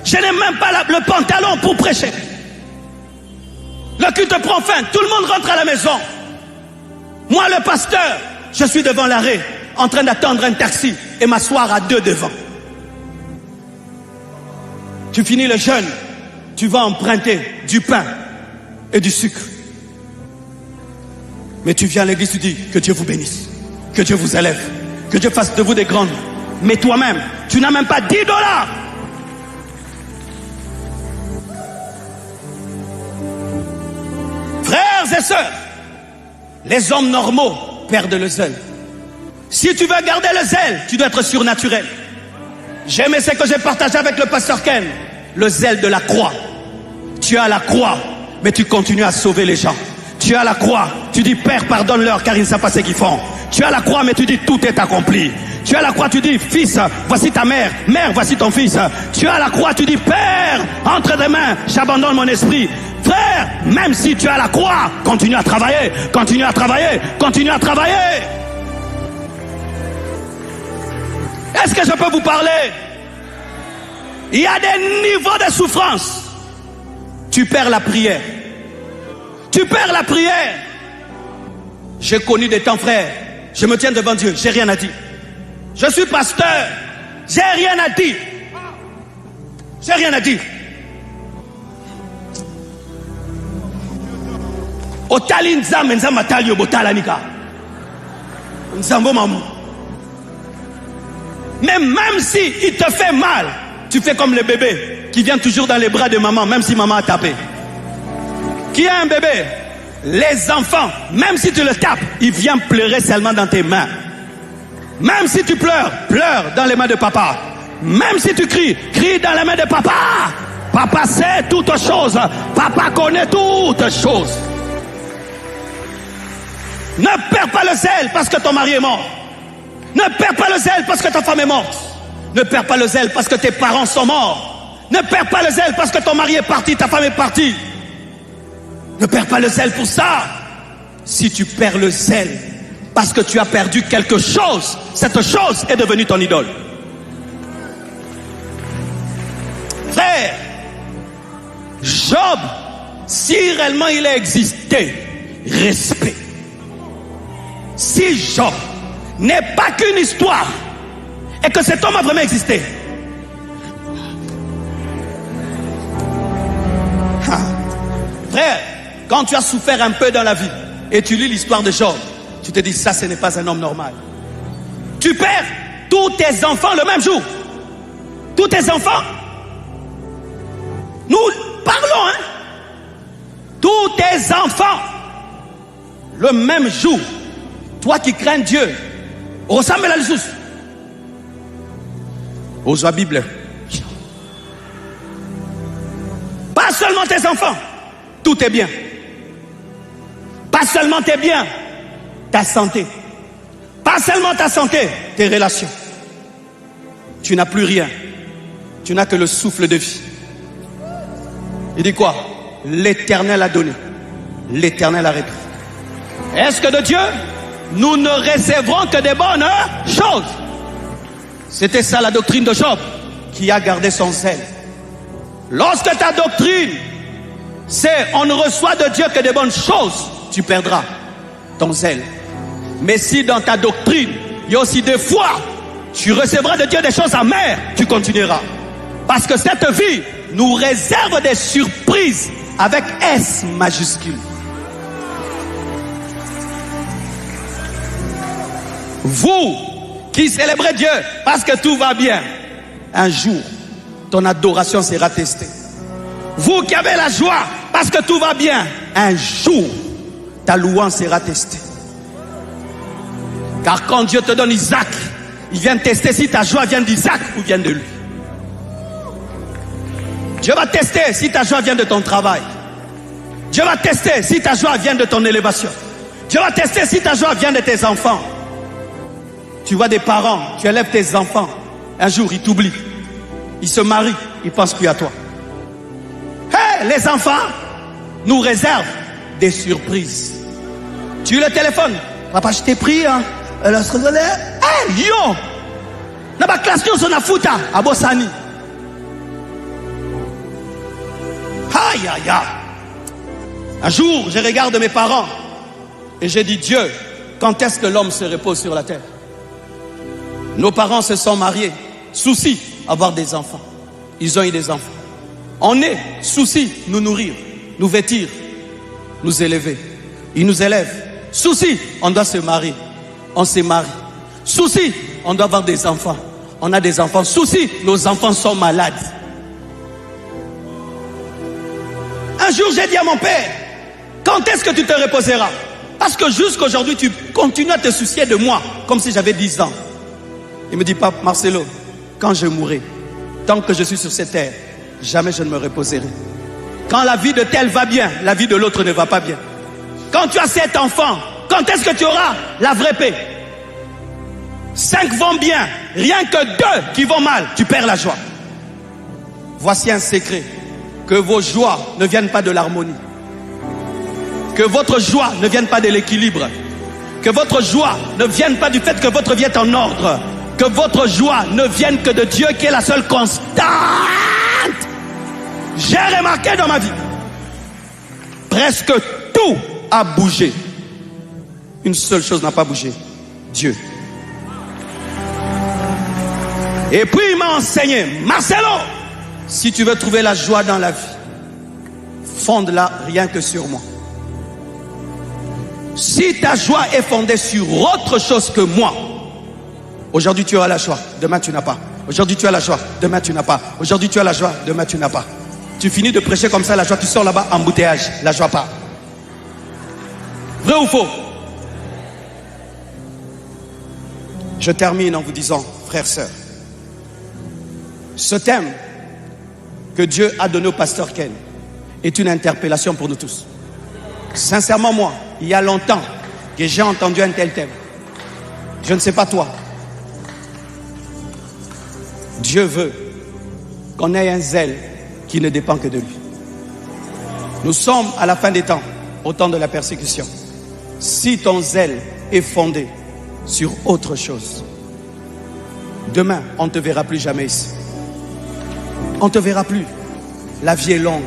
Speaker 2: Je n'ai même pas le pantalon pour prêcher. Le culte prend fin, tout le monde rentre à la maison. Moi, le pasteur, je suis devant l'arrêt, en train d'attendre un taxi et m'asseoir à 2 devant. Tu finis le jeûne, tu vas emprunter du pain et du sucre. Mais tu viens à l'église, tu dis que Dieu vous bénisse, que Dieu vous élève, que Dieu fasse de vous des grandes. Mais toi-même, tu n'as même pas 10 $. Frères et sœurs, les hommes normaux perdent le zèle. Si tu veux garder le zèle, tu dois être surnaturel. J'aimais ce que j'ai partagé avec le pasteur Ken. Le zèle de la croix. Tu as la croix, mais tu continues à sauver les gens. Tu as la croix, tu dis Père pardonne-leur car ils ne savent pas ce qu'ils font. Tu as la croix, mais tu dis tout est accompli. Tu as la croix, tu dis fils, voici ta mère. Mère, voici ton fils. Tu as la croix, tu dis Père, entre tes mains, j'abandonne mon esprit. Frère, même si tu as la croix, continue à travailler, continue à travailler, continue à travailler. Est-ce que je peux vous parler? Il y a des niveaux de souffrance. Tu perds la prière. Tu perds la prière. J'ai connu des temps, frère. Je me tiens devant Dieu, j'ai rien à dire. Je suis pasteur, j'ai rien à dire. J'ai rien à dire. Otali nzambe nzamba tali obotala nika. Nzambo mamu. Mais même si il te fait mal, tu fais comme le bébé qui vient toujours dans les bras de maman, même si maman a tapé. Qui a un bébé? Les enfants, même si tu le tapes, il vient pleurer seulement dans tes mains. Même si tu pleures, pleure dans les mains de papa. Même si tu cries, crie dans les mains de papa. Papa sait toutes choses. Papa connaît toutes choses. Ne perds pas le zèle parce que ton mari est mort. Ne perds pas le zèle parce que ta femme est morte. Ne perds pas le zèle parce que tes parents sont morts. Ne perds pas le zèle parce que ton mari est parti, ta femme est partie. Ne perds pas le zèle pour ça. Si tu perds le zèle parce que tu as perdu quelque chose, cette chose est devenue ton idole. Frère, Job, si réellement il a existé, respect. Si Job n'est pas qu'une histoire et que cet homme a vraiment existé, frère, quand tu as souffert un peu dans la vie et tu lis l'histoire de Job, tu te dis ça, ce n'est pas un homme normal. Tu perds tous tes enfants le même jour. Tous tes enfants. Nous parlons, hein. Tous tes enfants le même jour. Toi qui crains Dieu, ressemble à Jesus. Aux Bible. Pas seulement tes enfants, tout est bien. Pas seulement tes biens, ta santé. Pas seulement ta santé, tes relations. Tu n'as plus rien. Tu n'as que le souffle de vie. Il dit quoi? L'Éternel a donné. L'Éternel a repris. Est-ce que de Dieu, nous ne recevrons que des bonnes choses? C'était ça la doctrine de Job, qui a gardé son zèle. Lorsque ta doctrine, c'est on ne reçoit de Dieu que des bonnes choses, tu perdras ton zèle. Mais si dans ta doctrine, il y a aussi des fois, tu recevras de Dieu des choses amères, tu continueras. Parce que cette vie nous réserve des surprises avec S majuscule. Vous qui célébrez Dieu parce que tout va bien, un jour, ton adoration sera testée. Vous qui avez la joie parce que tout va bien, un jour, ta louange sera testée. Car quand Dieu te donne Isaac, il vient tester si ta joie vient d'Isaac ou vient de lui. Dieu va tester si ta joie vient de ton travail. Dieu va tester si ta joie vient de ton élévation. Dieu va tester si ta joie vient de tes enfants. Tu vois des parents, tu élèves tes enfants. Un jour, ils t'oublient. Ils se marient, ils ne pensent plus à toi. Hey, les enfants nous réservent des surprises. Tu le téléphones. Papa, je t'ai pris, hein. Hey, yo! N'a pas classe on a fouta à Bossani. Aïe, aïe, aïe. Un jour, je regarde mes parents et j'ai dit, Dieu, quand est-ce que l'homme se repose sur la terre? Nos parents se sont mariés, souci, avoir des enfants. Ils ont eu des enfants. On est, souci, nous nourrir, nous vêtir, nous élever. Ils nous élèvent. Souci, on doit se marier. On se marie. Souci, on doit avoir des enfants. On a des enfants. Souci, nos enfants sont malades. Un jour, j'ai dit à mon père, quand est-ce que tu te reposeras? Parce que jusqu'aujourd'hui, tu continues à te soucier de moi, comme si j'avais 10 ans. Il me dit, Pape Marcelo, quand je mourrai, tant que je suis sur cette terre, jamais je ne me reposerai. Quand la vie de tel va bien, la vie de l'autre ne va pas bien. Quand tu as 7 enfants, quand est-ce que tu auras la vraie paix? 5 vont bien, rien que 2 qui vont mal, tu perds la joie. Voici un secret, que vos joies ne viennent pas de l'harmonie, que votre joie ne vienne pas de l'équilibre, que votre joie ne vienne pas du fait que votre vie est en ordre, que votre joie ne vienne que de Dieu qui est la seule constante. J'ai remarqué dans ma vie, presque tout a bougé. Une seule chose n'a pas bougé, Dieu. Et puis il m'a enseigné, Marcelo, si tu veux trouver la joie dans la vie, fonde-la rien que sur moi. Si ta joie est fondée sur autre chose que moi, aujourd'hui tu as la joie, demain tu n'as pas. Aujourd'hui tu as la joie, demain tu n'as pas. Aujourd'hui tu as la joie, demain tu n'as pas. Tu finis de prêcher comme ça la joie, tu sors là-bas, embouteillage, la joie part. Vrai ou faux? Je termine en vous disant, frères, sœurs, ce thème que Dieu a donné au pasteur Ken est une interpellation pour nous tous. Sincèrement, moi, il y a longtemps que j'ai entendu un tel thème. Je ne sais pas toi. Dieu veut qu'on ait un zèle qui ne dépend que de lui. Nous sommes à la fin des temps, au temps de la persécution. Si ton zèle est fondé sur autre chose, demain, on ne te verra plus jamais ici. On ne te verra plus. La vie est longue,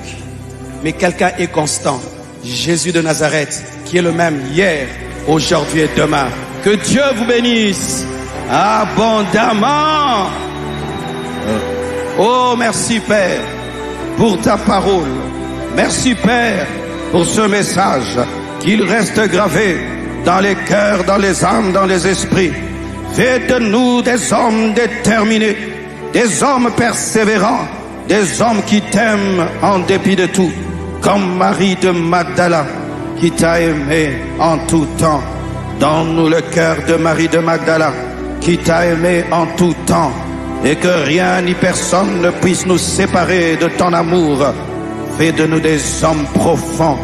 Speaker 2: mais quelqu'un est constant. Jésus de Nazareth, qui
Speaker 1: qui est le même hier, aujourd'hui et demain. Que Dieu vous bénisse abondamment. Oh, merci Père pour ta parole. Merci Père pour ce message, qu'il reste gravé dans les cœurs, dans les âmes, dans les esprits. Fais de nous des hommes déterminés, des hommes persévérants, des hommes qui t'aiment en dépit de tout, comme Marie de Magdala qui t'a aimé en tout temps. Donne-nous le cœur de Marie de Magdala qui t'a aimé en tout temps, et que rien ni personne ne puisse nous séparer de ton amour. Fais de nous des hommes profonds,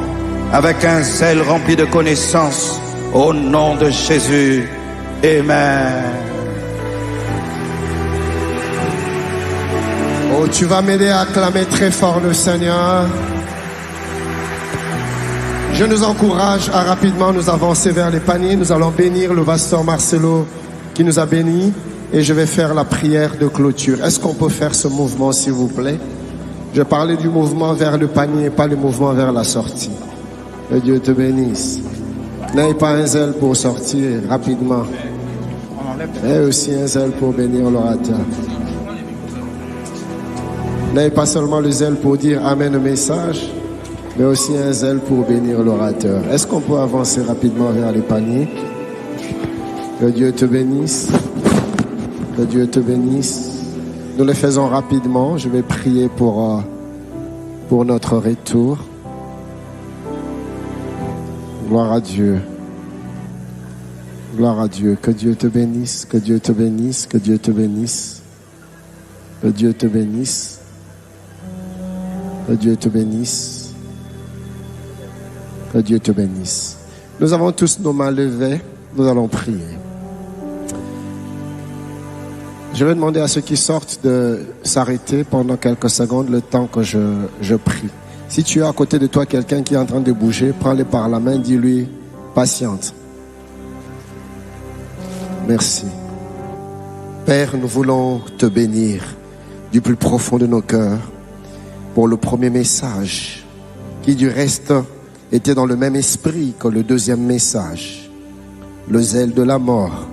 Speaker 1: avec un zèle rempli de connaissances, au nom de Jésus. Amen.
Speaker 3: Oh, tu vas m'aider à acclamer très fort le Seigneur. Je nous encourage à rapidement nous avancer vers les paniers. Nous allons bénir le pasteur Marcelo qui nous a bénis, et je vais faire la prière de clôture. Est-ce qu'on peut faire ce mouvement, s'il vous plaît? Je parlais du mouvement vers le panier, pas le mouvement vers la sortie. Que Dieu te bénisse. N'ayez pas un zèle pour sortir rapidement, mais aussi un zèle pour bénir l'orateur. N'ayez pas seulement le zèle pour dire amen au message, mais aussi un zèle pour bénir l'orateur. Est-ce qu'on peut avancer rapidement vers les paniers? Que Dieu te bénisse. Que Dieu te bénisse. Nous le faisons rapidement. Je vais prier pour notre retour. Gloire à Dieu. Gloire à Dieu. Que Dieu te bénisse. Que Dieu te bénisse. Que Dieu te bénisse. Que Dieu te bénisse. Que Dieu te bénisse. Que Dieu te bénisse. Nous avons tous nos mains levées. Nous allons prier. Je vais demander à ceux qui sortent de s'arrêter pendant quelques secondes, le temps que je prie. Si tu as à côté de toi quelqu'un qui est en train de bouger, prends-le par la main, dis-lui, patiente. Merci. Père, nous voulons te bénir du plus profond de nos cœurs pour le premier message, qui du reste était dans le même esprit que le deuxième message, le zèle de la mort.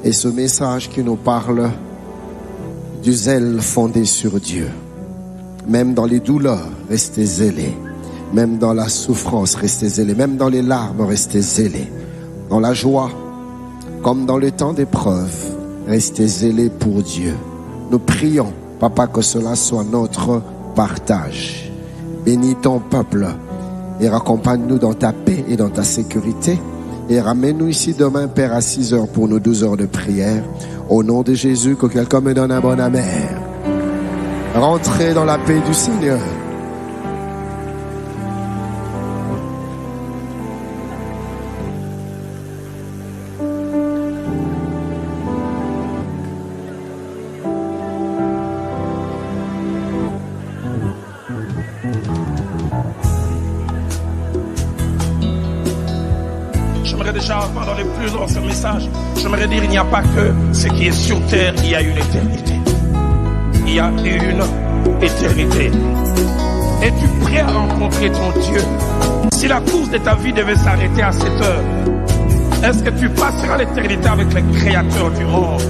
Speaker 3: Et ce message qui nous parle du zèle fondé sur Dieu. Même dans les douleurs, restez zélés. Même dans la souffrance, restez zélés. Même dans les larmes, restez zélés. Dans la joie, comme dans le temps d'épreuve, restez zélés pour Dieu. Nous prions, Papa, que cela soit notre partage. Bénis ton peuple et raccompagne-nous dans ta paix et dans ta sécurité. Et ramène-nous ici demain, Père, à 6 heures pour nos 12 heures de prière. Au nom de Jésus, que quelqu'un me donne un bon amen. Rentrez dans la paix du Seigneur.
Speaker 4: J'aimerais déjà, pendant les plus dans ce message, j'aimerais dire, il n'y a pas que ce qui est sur terre, il y a une éternité. Il y a une éternité. Es-tu prêt à rencontrer ton Dieu? Si la course de ta vie devait s'arrêter à cette heure, est-ce que tu passeras l'éternité avec le Créateur du monde?